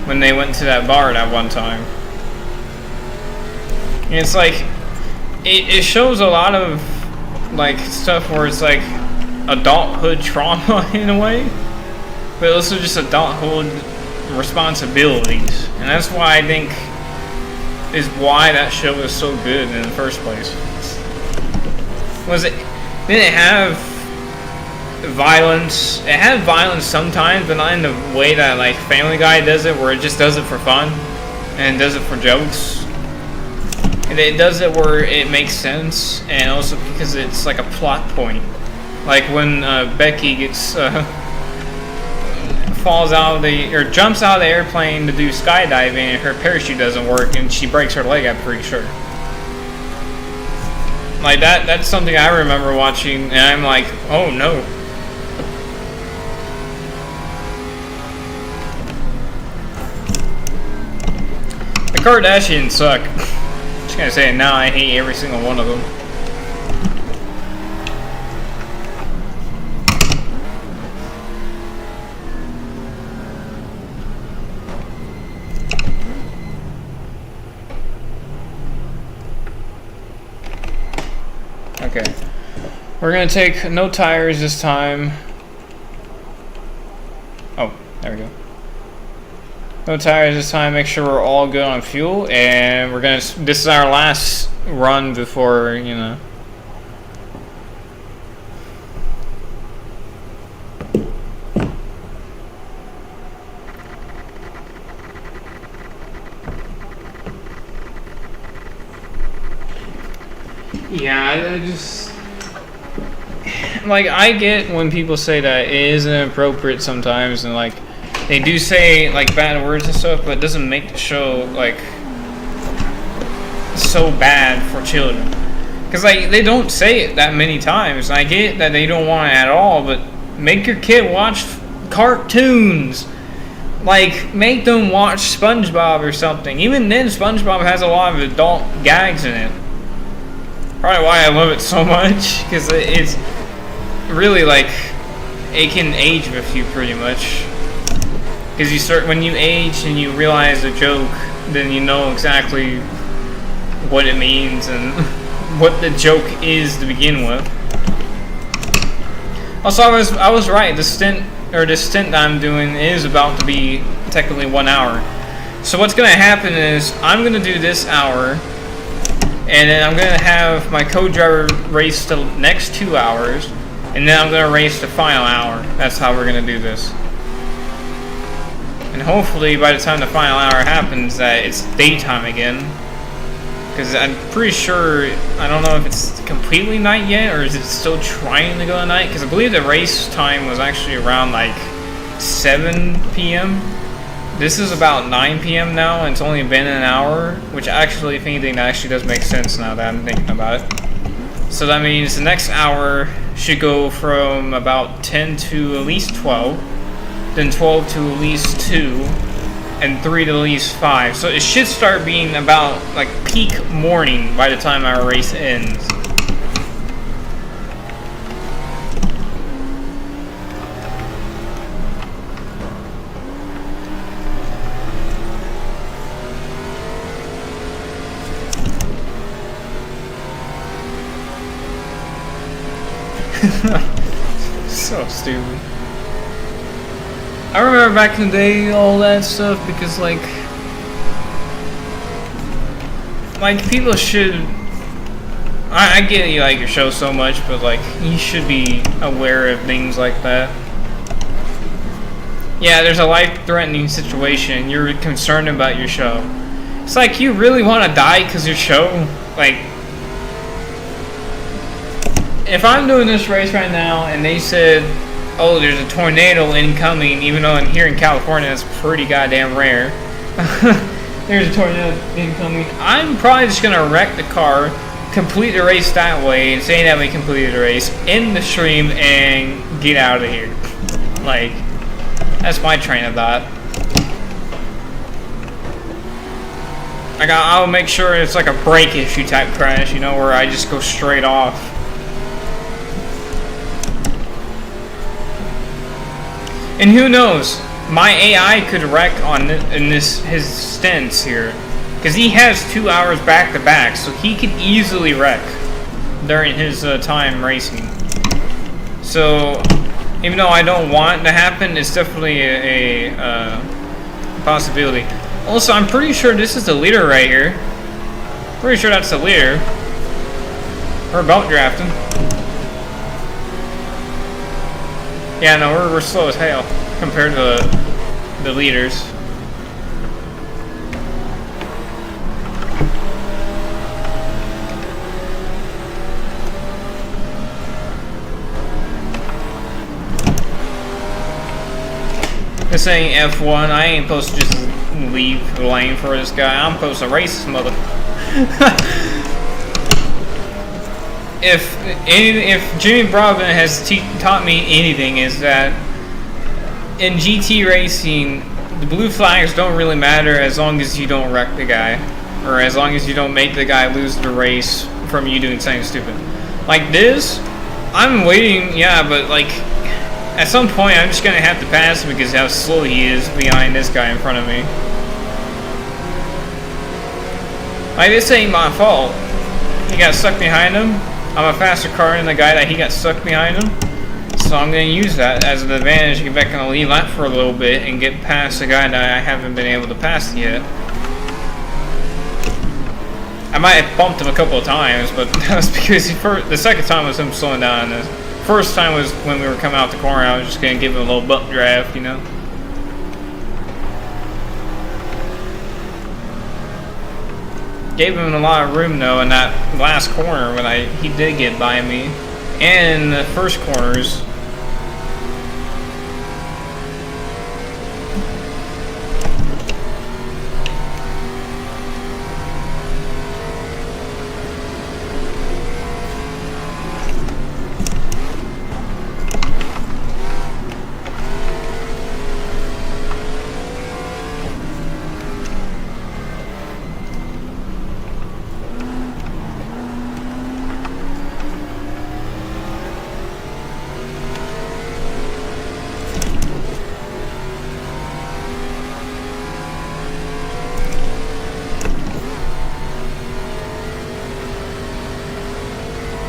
when they went to that bar that one time. And it's like it shows a lot of like stuff where it's like adulthood trauma in a way, but also just adulthood responsibilities, and that's why I think is why that show is so good in the first place. Didn't it have violence? It had violence sometimes, but not in the way that like Family Guy does it, where it just does it for fun and does it for jokes. And it does it where it makes sense, and also because it's like a plot point. Like when Becky gets falls out of jumps out of the airplane to do skydiving, and her parachute doesn't work, and she breaks her leg, I'm pretty sure. Like that's something I remember watching, and I'm like, oh no. The Kardashians suck. Just gonna say it now, I hate every single one of them. Okay, we're gonna take no tires this time. Oh, there we go. No tires this time. Make sure we're all good on fuel, and we're gonna. This is our last run before, you know. Yeah, I just like, I get when people say that it is inappropriate sometimes, and like they do say like bad words and stuff, but it doesn't make the show like so bad for children. Because like they don't say it that many times. And I get that they don't want it at all, but make your kid watch cartoons. Like, make them watch SpongeBob or something. Even then, SpongeBob has a lot of adult gags in it. Probably why I love it so much, because it's really like, it can age with you pretty much. Because you start, when you age and you realize a joke, then you know exactly what it means and what the joke is to begin with. Also, I was right. This stint that I'm doing is about to be technically 1 hour. So what's gonna happen is I'm gonna do this hour, and then I'm gonna have my co-driver race the next 2 hours, and then I'm gonna race the final hour. That's how we're gonna do this. And hopefully by the time the final hour happens that it's daytime again. Because I'm pretty sure, I don't know if it's completely night yet, or is it still trying to go at night? Because I believe the race time was actually around like 7 p.m. This is about 9 p.m. now, and it's only been an hour, which actually, if anything, that actually does make sense now that I'm thinking about it. So that means the next hour should go from about 10 to at least 12, then 12 to at least 2, and 3 to at least 5. So it should start being about like peak morning by the time our race ends. So stupid. I remember back in the day, all that stuff, because like people should. I get you like your show so much, but like you should be aware of things like that. Yeah, there's a life-threatening situation. You're concerned about your show. It's like you really want to die because your show, like. If I'm doing this race right now and they said, oh, there's a tornado incoming, even though here in California that's pretty goddamn rare. There's a tornado incoming. I'm probably just going to wreck the car, complete the race that way, and say that we completed the race, end the stream, and get out of here. Like, that's my train of thought. Like, I'll make sure it's like a brake issue type crash, you know, where I just go straight off. And who knows? My AI could wreck in his stints here, because he has 2 hours back to back, so he could easily wreck during his time racing. So, even though I don't want it to happen, it's definitely a possibility. Also, I'm pretty sure this is the leader right here. Pretty sure that's the leader. We're belt drafting. Yeah, no, we're slow as hell compared to the leaders. This ain't F1. I ain't supposed to just leave the lane for this guy. I'm supposed to race this mother. If Jimmy Bravin has taught me anything, is that in GT racing, the blue flags don't really matter as long as you don't wreck the guy, or as long as you don't make the guy lose the race from you doing something stupid. Like this, I'm waiting, yeah, but like at some point I'm just gonna have to pass him because how slow he is behind this guy in front of me. Like, this ain't my fault. He got stuck behind him. I'm a faster car than the guy that he got stuck behind him. So I'm going to use that as an advantage to get back on the lead lap for a little bit and get past the guy that I haven't been able to pass yet. I might have bumped him a couple of times, but that was because the second time was him slowing down. The first time was when we were coming out the corner. I was just going to give him a little butt draft, you know. Gave him a lot of room though in that last corner when he did get by me, and the first corners.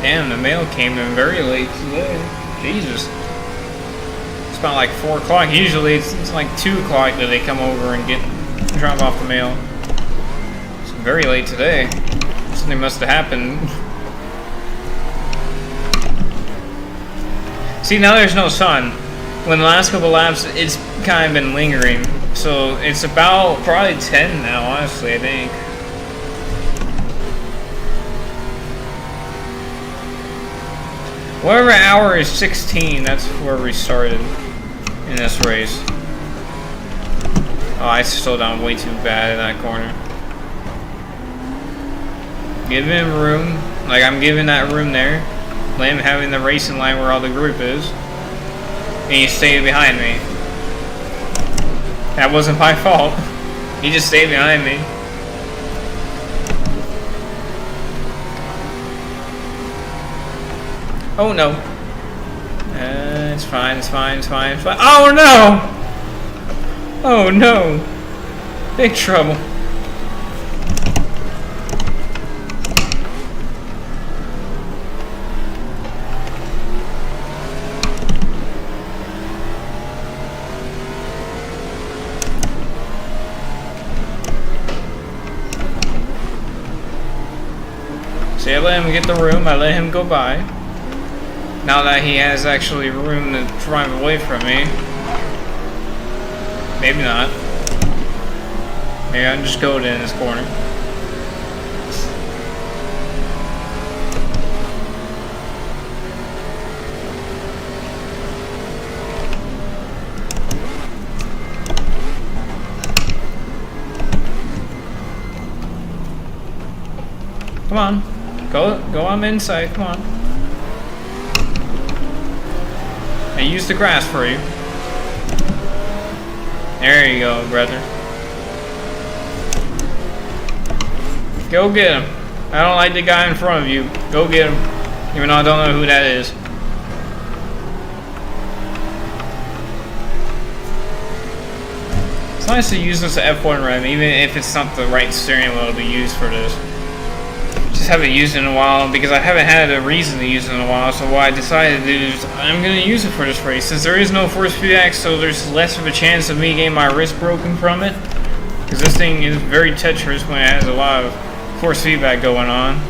Damn, the mail came in very late today. Jesus. It's about like 4 o'clock. Usually it's like 2 o'clock that they come over and drop off the mail. It's very late today. Something must have happened. See, now there's no sun. When the last couple laps, it's kind of been lingering. So it's about probably 10 now, honestly, I think. Whatever hour is 16, that's where we started in this race. Oh, I slowed down way too bad in that corner. Give him room, like I'm giving that room there. Let him having the racing line where all the group is. And you stay behind me. That wasn't my fault. He just stayed behind me. Oh no. It's fine, it's fine, it's fine, it's fine. Oh no! Oh no! Big trouble. See, I let him get the room, I let him go by. Now that he has actually room to drive away from me. Maybe not. Maybe I'll just go in this corner. Come on. Go on inside, come on. I used the grass for you. There you go, brother. Go get him. I don't like the guy in front of you. Go get him. Even though I don't know who that is. It's nice to use this F1 RAM, even if it's not the right steering wheel to be used for this. Just haven't used it in a while because I haven't had a reason to use it in a while. So what I decided to do is I'm going to use it for this race since there is no force feedback, so there's less of a chance of me getting my wrist broken from it. Because this thing is very treacherous when it has a lot of force feedback going on.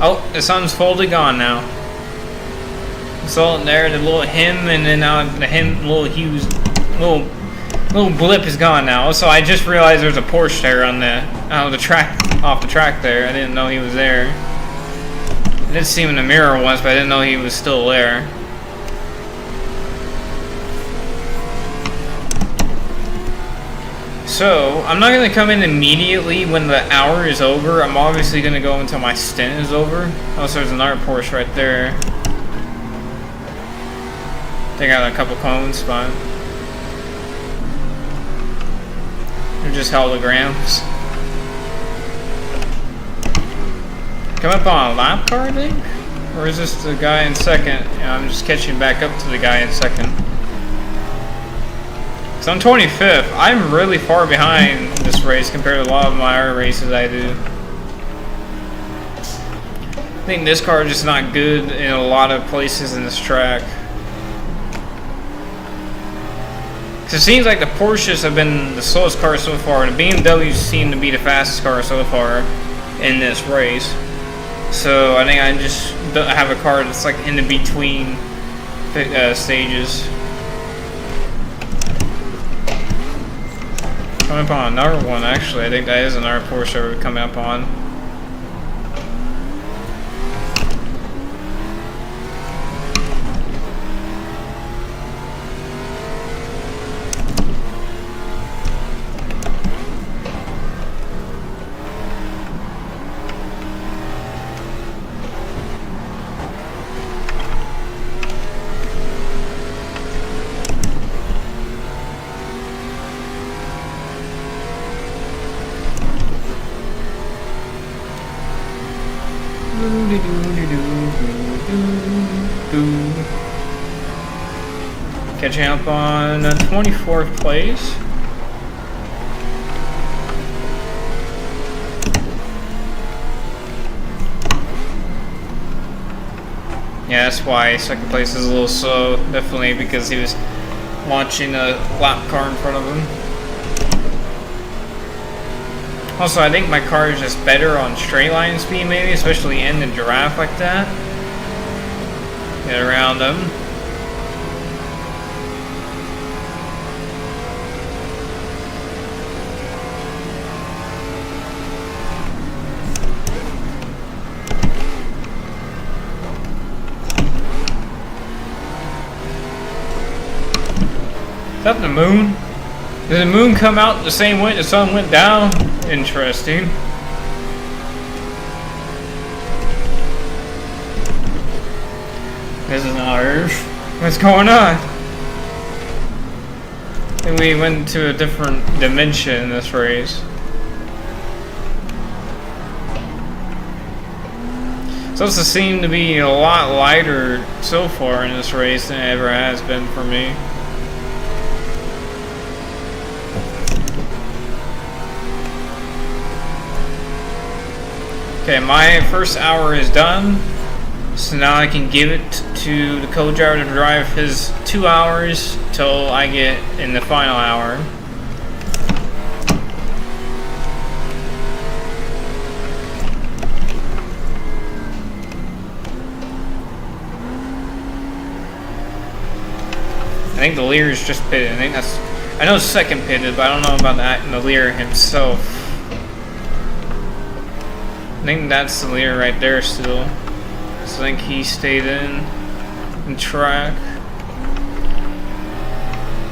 Oh, the sun's fully gone now. So there, the little him, and then now the him, little huge, little blip is gone now. So I just realized there's a Porsche there on the track, off the track there. I didn't know he was there. I did see him in the mirror once, but I didn't know he was still there. So, I'm not going to come in immediately when the hour is over. I'm obviously going to go until my stint is over. Unless there's another Porsche right there. They got a couple cones, fine. They're just holograms. Come up on a lap car, I think? Or is this the guy in second? Yeah, I'm just catching back up to the guy in second. So I'm 25th. I'm really far behind this race compared to a lot of my other races I do. I think this car is just not good in a lot of places in this track. Cause it seems like the Porsches have been the slowest car so far, and the BMWs seem to be the fastest car so far in this race. So I think I just don't have a car that's like in the between stages. Coming up on another one, actually. I think that is another Porsche we're coming up on. Catching up on 24th place. Yeah, that's why second place is a little slow. Definitely because he was launching a lap car in front of him. Also, I think my car is just better on straight line speed, maybe, especially in the giraffe like that. Get around them. Is that the moon? Did the moon come out the same way the sun went down? Interesting. This is not Earth. What's going on? I think we went to a different dimension in this race. It's also seemed to be a lot lighter so far in this race than it ever has been for me. Okay, my first hour is done, so now I can give it to the co-driver to drive his 2 hours till I get in the final hour. I think the Lear's just pitted. I know second pitted, but I don't know about the Lear himself. I think that's the leader right there still. So I think he stayed in track.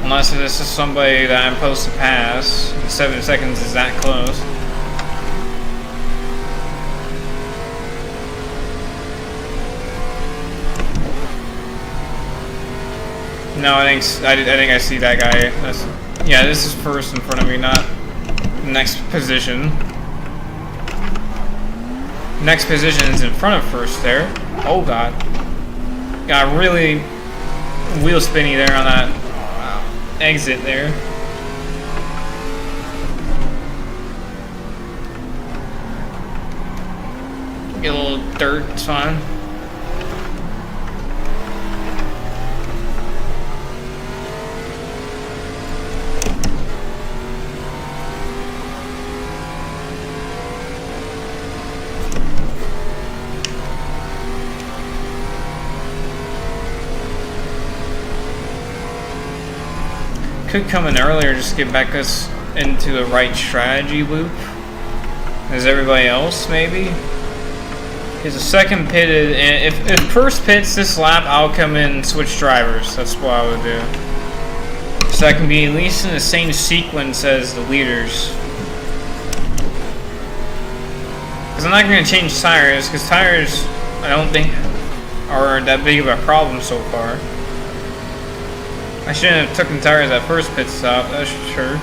Unless this is somebody that I'm supposed to pass. 7 seconds is that close. No, I think I see that guy. Yeah, this is first in front of me, not next position. Next position is in front of first there. Oh god. Got really wheel spinny there on that exit there. Get a little dirt, it's fine. Could come in earlier, just get back us into the right strategy loop as everybody else, maybe. Because the second pitted, and if first pits this lap, I'll come in and switch drivers. That's what I would do. So I can be at least in the same sequence as the leaders. Because I'm not going to change tires, because tires, I don't think, are that big of a problem so far. I shouldn't have taken tires at first pit stop, that's sure.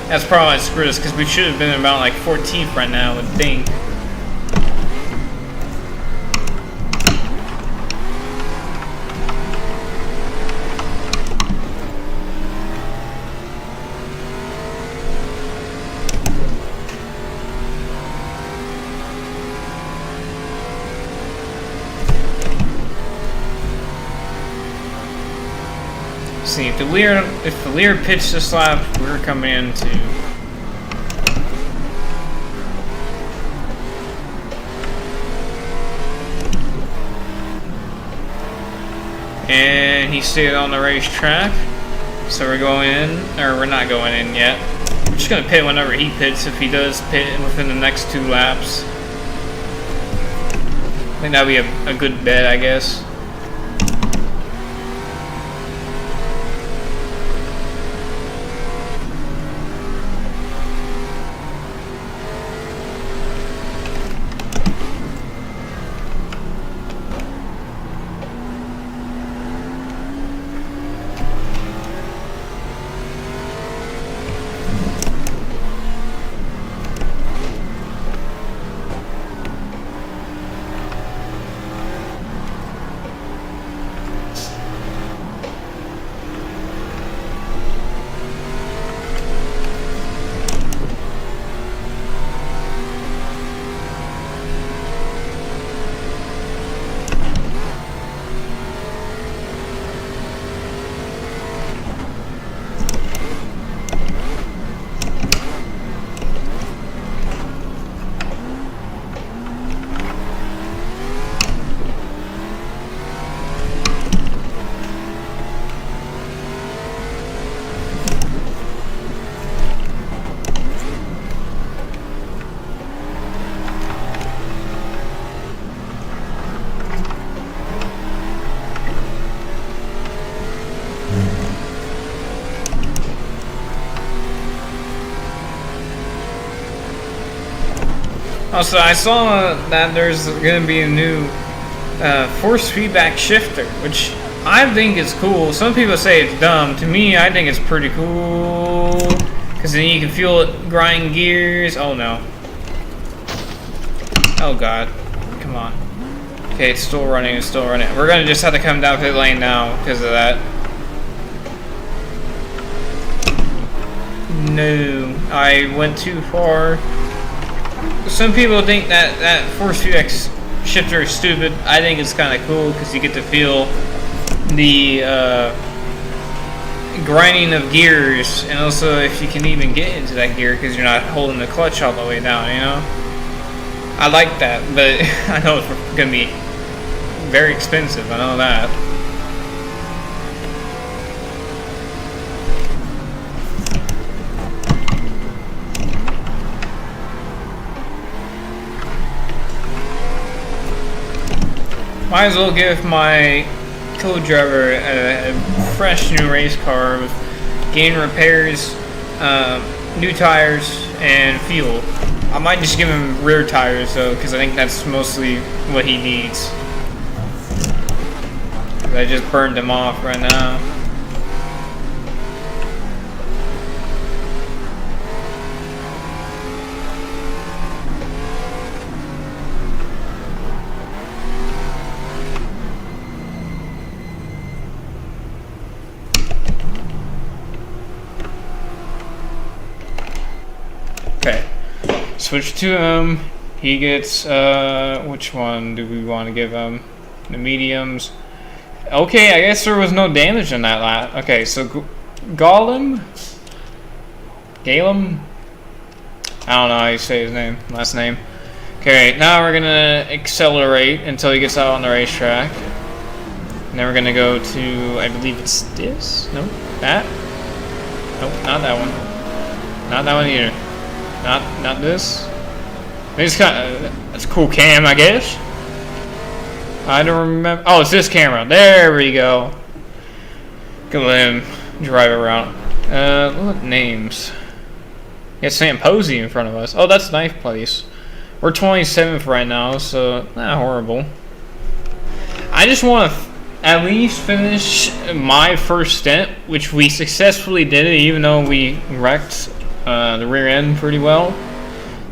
That's probably what screwed us, because we should have been about like 14th right now, I would think. See, if the Lear pitched this lap, we're coming in too. And he stayed on the racetrack, so we're going in, or we're not going in yet. I'm just gonna pit whenever he pits, if he does pit within the next 2 laps. I think that'd be a good bet, I guess. Also, I saw that there's gonna be a new force feedback shifter, which I think is cool. Some people say it's dumb. To me, I think it's pretty cool. Because then you can feel it grind gears. Oh no. Oh god. Come on. Okay, it's still running, it's still running. We're gonna just have to come down pit lane now because of that. No, I went too far. Some people think that force feedback shifter is stupid. I think it's kind of cool because you get to feel the grinding of gears, and also if you can even get into that gear because you're not holding the clutch all the way down, you know? I like that, but I know it's gonna be very expensive, I know that. Might as well give my co-driver a fresh new race car with gain repairs, new tires, and fuel. I might just give him rear tires though, because I think that's mostly what he needs. I just burned him off right now. Okay, switch to him. He gets, which one do we want to give him? The mediums. Okay, I guess there was no damage in that last. Okay, so Golem? Galem? I don't know how you say his name, last name. Okay, now we're gonna accelerate until he gets out on the racetrack. And then we're gonna go to, I believe it's this? No? That? Nope, not that one. Not that one either. Not this. It's kind of, that's a cool cam, I guess. I don't remember. Oh, it's this camera. There we go. Go let him drive around. What names? Yeah, Sam Posey in front of us. Oh, that's Knife Place. We're 27th right now, so not horrible. I just want to at least finish my first stint, which we successfully did it, even though we wrecked the rear end pretty well.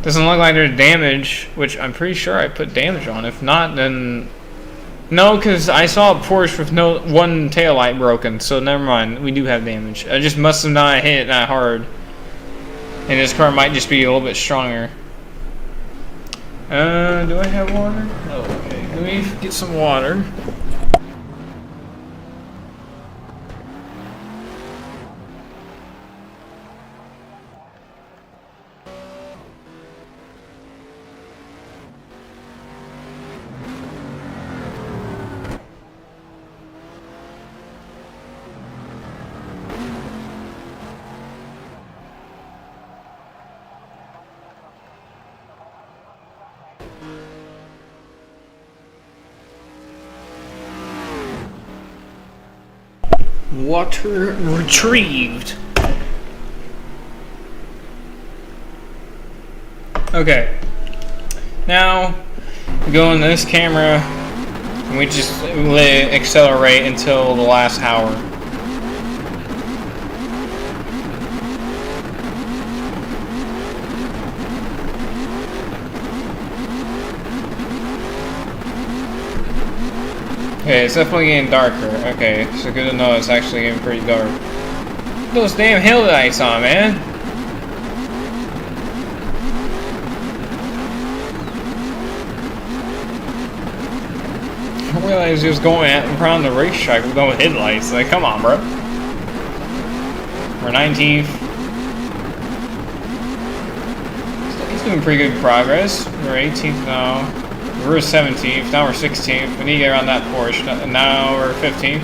Doesn't look like there's damage, which I'm pretty sure I put damage on. If not, then no, because I saw a Porsche with one taillight broken, so never mind. We do have damage. I just must have not hit it that hard, and this car might just be a little bit stronger. Do I have water? Oh, okay. Let me get some water. Water retrieved. Okay. Now, we go in this camera, and we just let it accelerate until the last hour. Okay, it's definitely getting darker. Okay, so good to know it's actually getting pretty dark. Those damn headlights on, man. I realized he was going around the racetrack with no headlights. Like, come on, bro. We're 19th. He's doing pretty good progress. We're 18th now. We were 17th, now we're 16th. We need to get around that Porsche. Now we're 15th.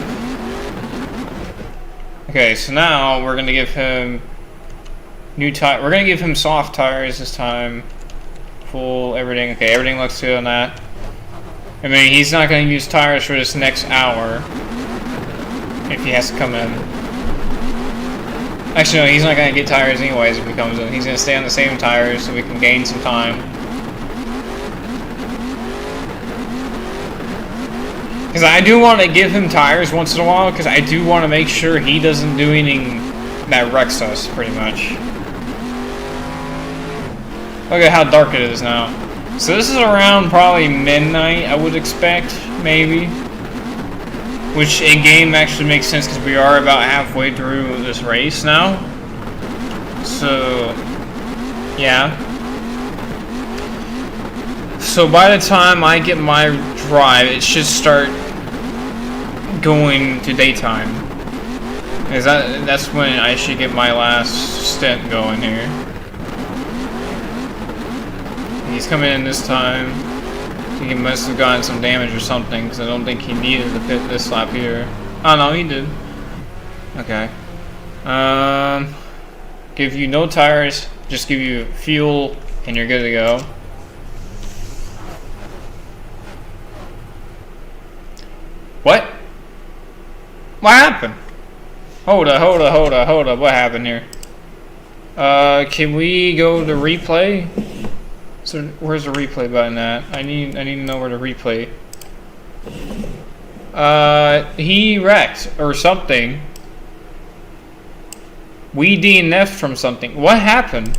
Okay, so now we're gonna give him new tire. We're gonna give him soft tires this time. Full everything. Okay, everything looks good on that. I mean, he's not gonna use tires for this next hour if he has to come in. Actually, no, he's not gonna get tires anyways if he comes in. He's gonna stay on the same tires so we can gain some time. Because I do want to give him tires once in a while, because I do want to make sure he doesn't do anything that wrecks us, pretty much. Look at how dark it is now. So this is around probably midnight, I would expect, maybe. Which in-game actually makes sense, because we are about halfway through this race now. So, yeah. So by the time I get my drive, it should start going to daytime. Is that's when I should get my last stint going here. He's coming in this time. I think he must have gotten some damage or something, because I don't think he needed to pit this lap here. Oh no, he did. Okay. Give you no tires, just give you fuel, and you're good to go. What? What happened? Hold up, what happened here? Can we go to replay? So where's the replay button at? I need to know where to replay. He wrecked or something. We DNF'd from something. What happened?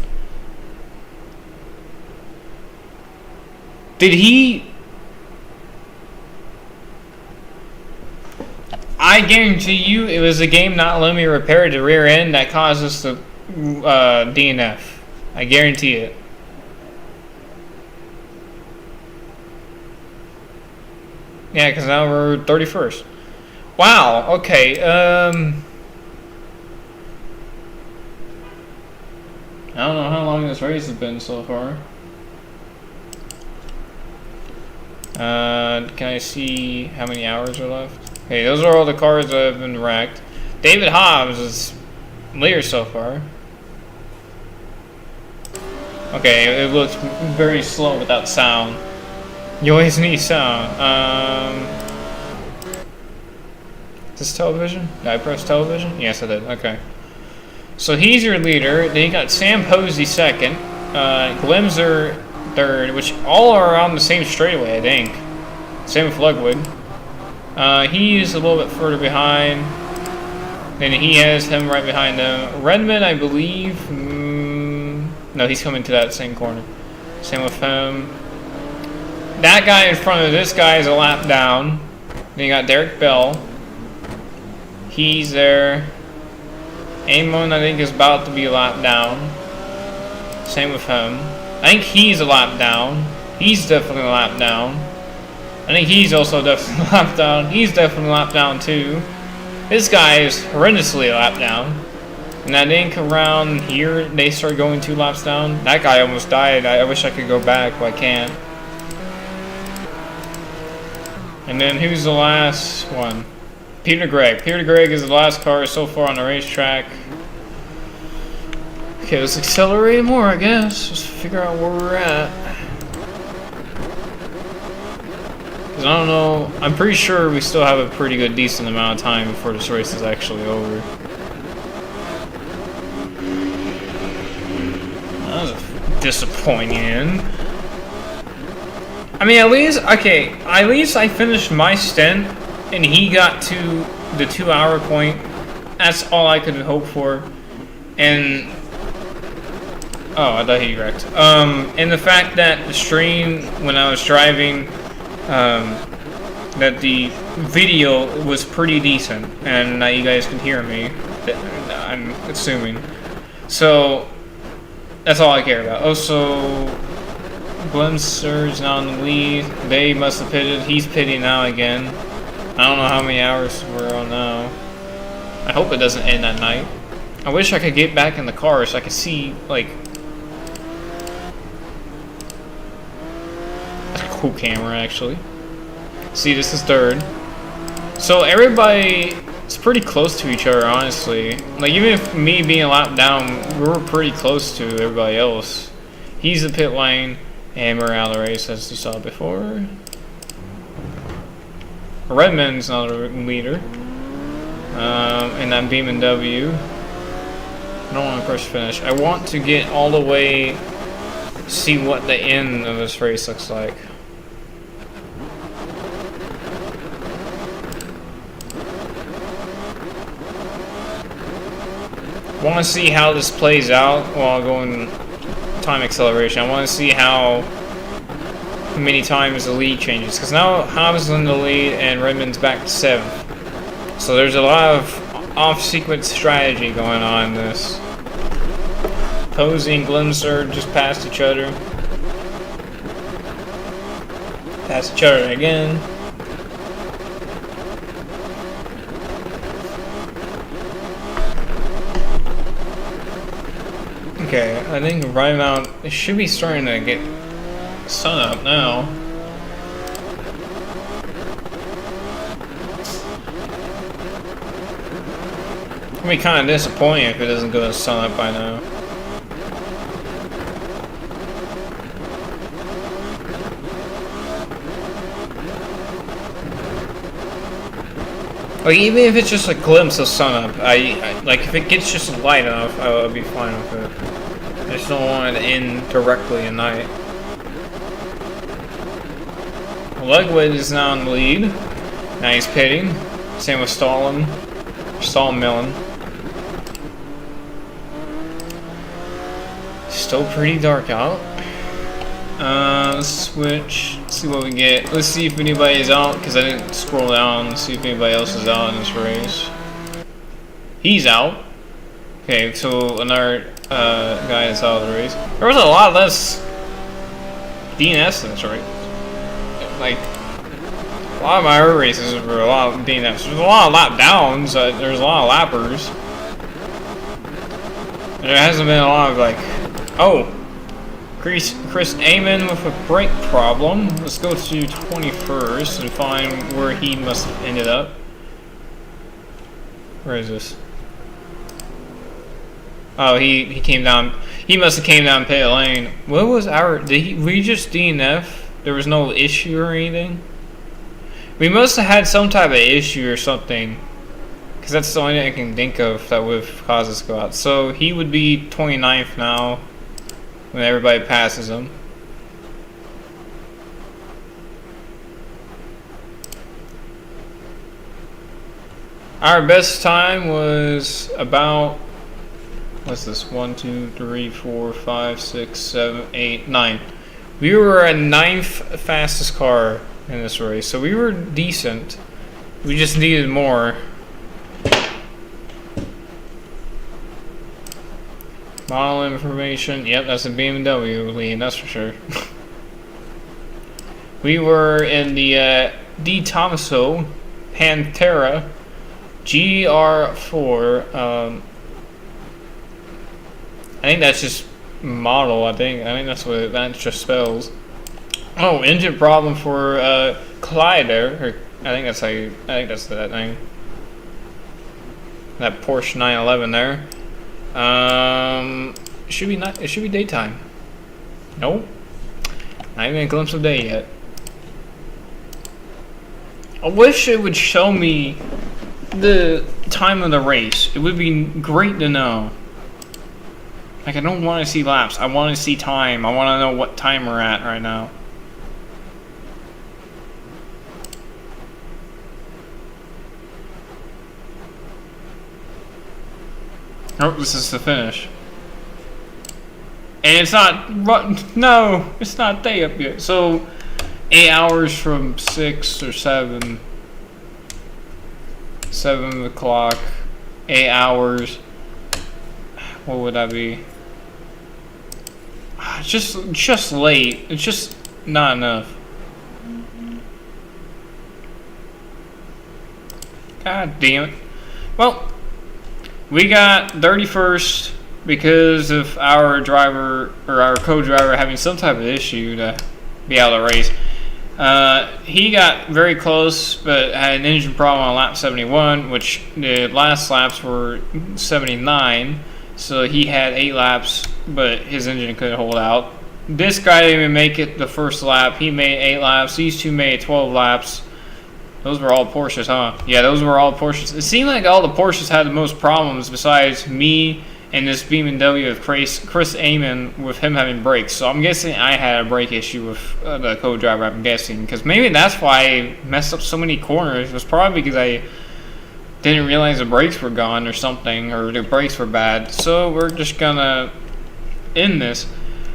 Did he? I guarantee you it was a game not letting me repair the rear end that caused us to DNF. I guarantee it. Yeah, because now we're 31st. Wow, okay, I don't know how long this race has been so far. Can I see how many hours are left? Okay, those are all the cars that have been wrecked. David Hobbs is leader so far. Okay, it looks very slow without sound. You always need sound. Is this television? Did I press television? Yes, I did. Okay. So he's your leader. Then you got Sam Posey second. Glimser third, which all are on the same straightaway, I think. Same with Flugwood. He's a little bit further behind. Then he has him right behind him. Redmond, I believe. No, he's coming to that same corner. Same with him. That guy in front of this guy is a lap down. Then you got Derek Bell. He's there. Amon, I think, is about to be a lap down. Same with him. I think he's a lap down. He's definitely a lap down. I think he's also definitely a lap down. He's definitely a lap down too. This guy is horrendously a lap down. And I think around here they start going 2 laps down. That guy almost died. I wish I could go back, but I can't. And then who's the last one? Peter Gregg. Peter Gregg is the last car so far on the racetrack. Okay, let's accelerate more, I guess. Let's figure out where we're at. Because I don't know. I'm pretty sure we still have a pretty good, decent amount of time before this race is actually over. That was disappointing. I mean, at least, okay, at least I finished my stint and he got to the 2-hour point. That's all I could hope for. And, oh, I thought he wrecked. And the fact that the stream, when I was driving, that the video was pretty decent and now you guys can hear me, I'm assuming. So, that's all I care about. Also, Glimser's now in the lead. They must have pitted. He's pitting now again. I don't know how many hours we're on now. I hope it doesn't end at night. I wish I could get back in the car so I could see, like... That's a cool camera, actually. See, this is third. So everybody is pretty close to each other, honestly. Like, even if me being a lap down, we're pretty close to everybody else. He's the pit lane. And we're out of the race, as you saw before. Redmond's not a leader. And that BMW. I don't want to press finish. I want to get all the way, see what the end of this race looks like. want to see how this plays out while going time acceleration. I want to see how many times the lead changes, because now Hobbs is in the lead and Redmond's back to 7th. So there's a lot of off-sequence strategy going on in this. Posey and Glimser just passed each other. Passed each other again. Okay, I think right now it should be starting to get sun up now. It'll be kind of disappointing if it doesn't go to sun up by now. Like, even if it's just a glimpse of sunup, I like, if it gets just light enough, I'll be fine with it. I just don't want it to end directly at night. Lugwood is now in the lead. Now he's pitting. Same with Stallmillen. Still pretty dark out. Let's switch. Let's see what we get. Let's see if anybody is out, because I didn't scroll down and see if anybody else is out in this race. He's out. Okay, so another guy is out of the race. There was a lot less DNS in this race. Like, a lot of my other races were a lot of DNFs. There's a lot of lap downs. There's a lot of lappers. And there hasn't been a lot of, like, oh, Chris Amon with a brake problem. Let's go to 21st and find where he must have ended up. Where is this? Oh, he came down. He must have came down pit lane. What was our? We just DNF? There was no issue or anything? We must have had some type of issue or something, because that's the only thing I can think of that would have caused us to go out. So he would be 29th now when everybody passes him. Our best time was about, what's this? 1, 2, 3, 4, 5, 6, 7, 8, 9. We were a 9th fastest car in this race, so we were decent. We just needed more. Model information. Yep, that's a BMW lead, that's for sure. We were in the D. Tomaso Pantera GTR2. I think that's just model. I think that's what that just spells. Oh, engine problem for Collider. Or I think that's how you. I think that's that thing. That Porsche 911 there. It should be not. It should be daytime. Nope. Not even a glimpse of day yet. I wish it would show me the time of the race. It would be great to know. Like, I don't want to see laps. I want to see time. I want to know what time we're at right now. Oh, this is the finish. And it's not, no, it's not day up yet. So, 8 hours from 6 or 7. 7 o'clock. 8 hours. What would that be? Just late. It's just not enough. God damn it. Well, we got 31st because of our driver or our co-driver having some type of issue to be out of the race. He got very close, but had an engine problem on lap 71, which the last laps were 79. So he had 8 laps, but his engine couldn't hold out. This guy didn't even make it the first lap. He made 8 laps. These two made 12 laps. Those were all Porsches, huh? Yeah, those were all Porsches. It seemed like all the Porsches had the most problems besides me and this BMW of Chris Amon with him having brakes. So I'm guessing I had a brake issue with the co-driver, I'm guessing. Because maybe that's why I messed up so many corners. It was probably because I didn't realize the brakes were gone or something, or the brakes were bad. So we're just gonna end this.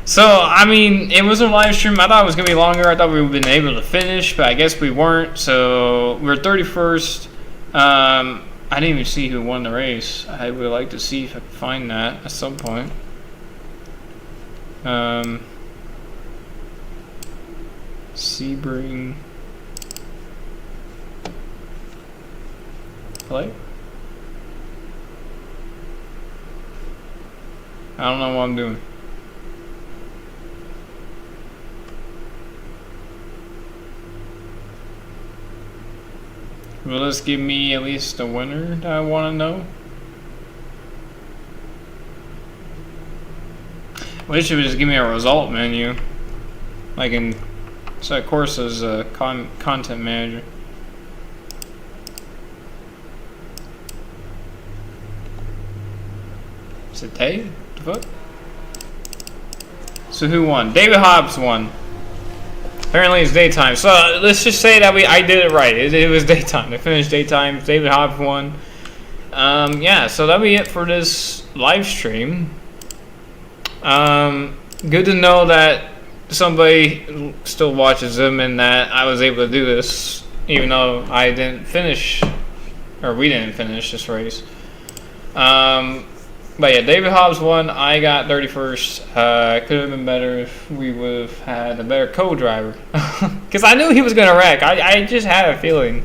So, I mean, it was a live stream. I thought it was going to be longer. I thought we would have been able to finish, but I guess we weren't. So, we're 31st. I didn't even see who won the race. I would like to see if I can find that at some point. Sebring. Play? I don't know what I'm doing. Will this give me at least a winner that I want to know? Wish it would just give me a result menu. Like in, so of course as a content manager. Is it day? What the fuck? So who won? David Hobbs won. Apparently it's daytime. So let's just say that I did it right. It was daytime. It finished daytime. David Hobbs won. Yeah, so that'll be it for this live stream. Good to know that somebody still watches them and that I was able to do this, even though I didn't finish, or we didn't finish this race. But yeah, David Hobbs won. I got 31st. Could have been better if we would have had a better co-driver. Because I knew he was going to wreck. I just had a feeling.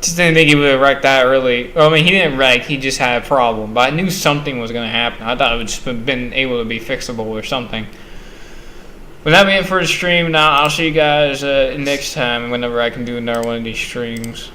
Just didn't think he would have wrecked that early. Well, I mean, he didn't wreck. He just had a problem. But I knew something was going to happen. I thought it would just have been able to be fixable or something. But that'll be it for the stream. Now, I'll see you guys next time whenever I can do another one of these streams.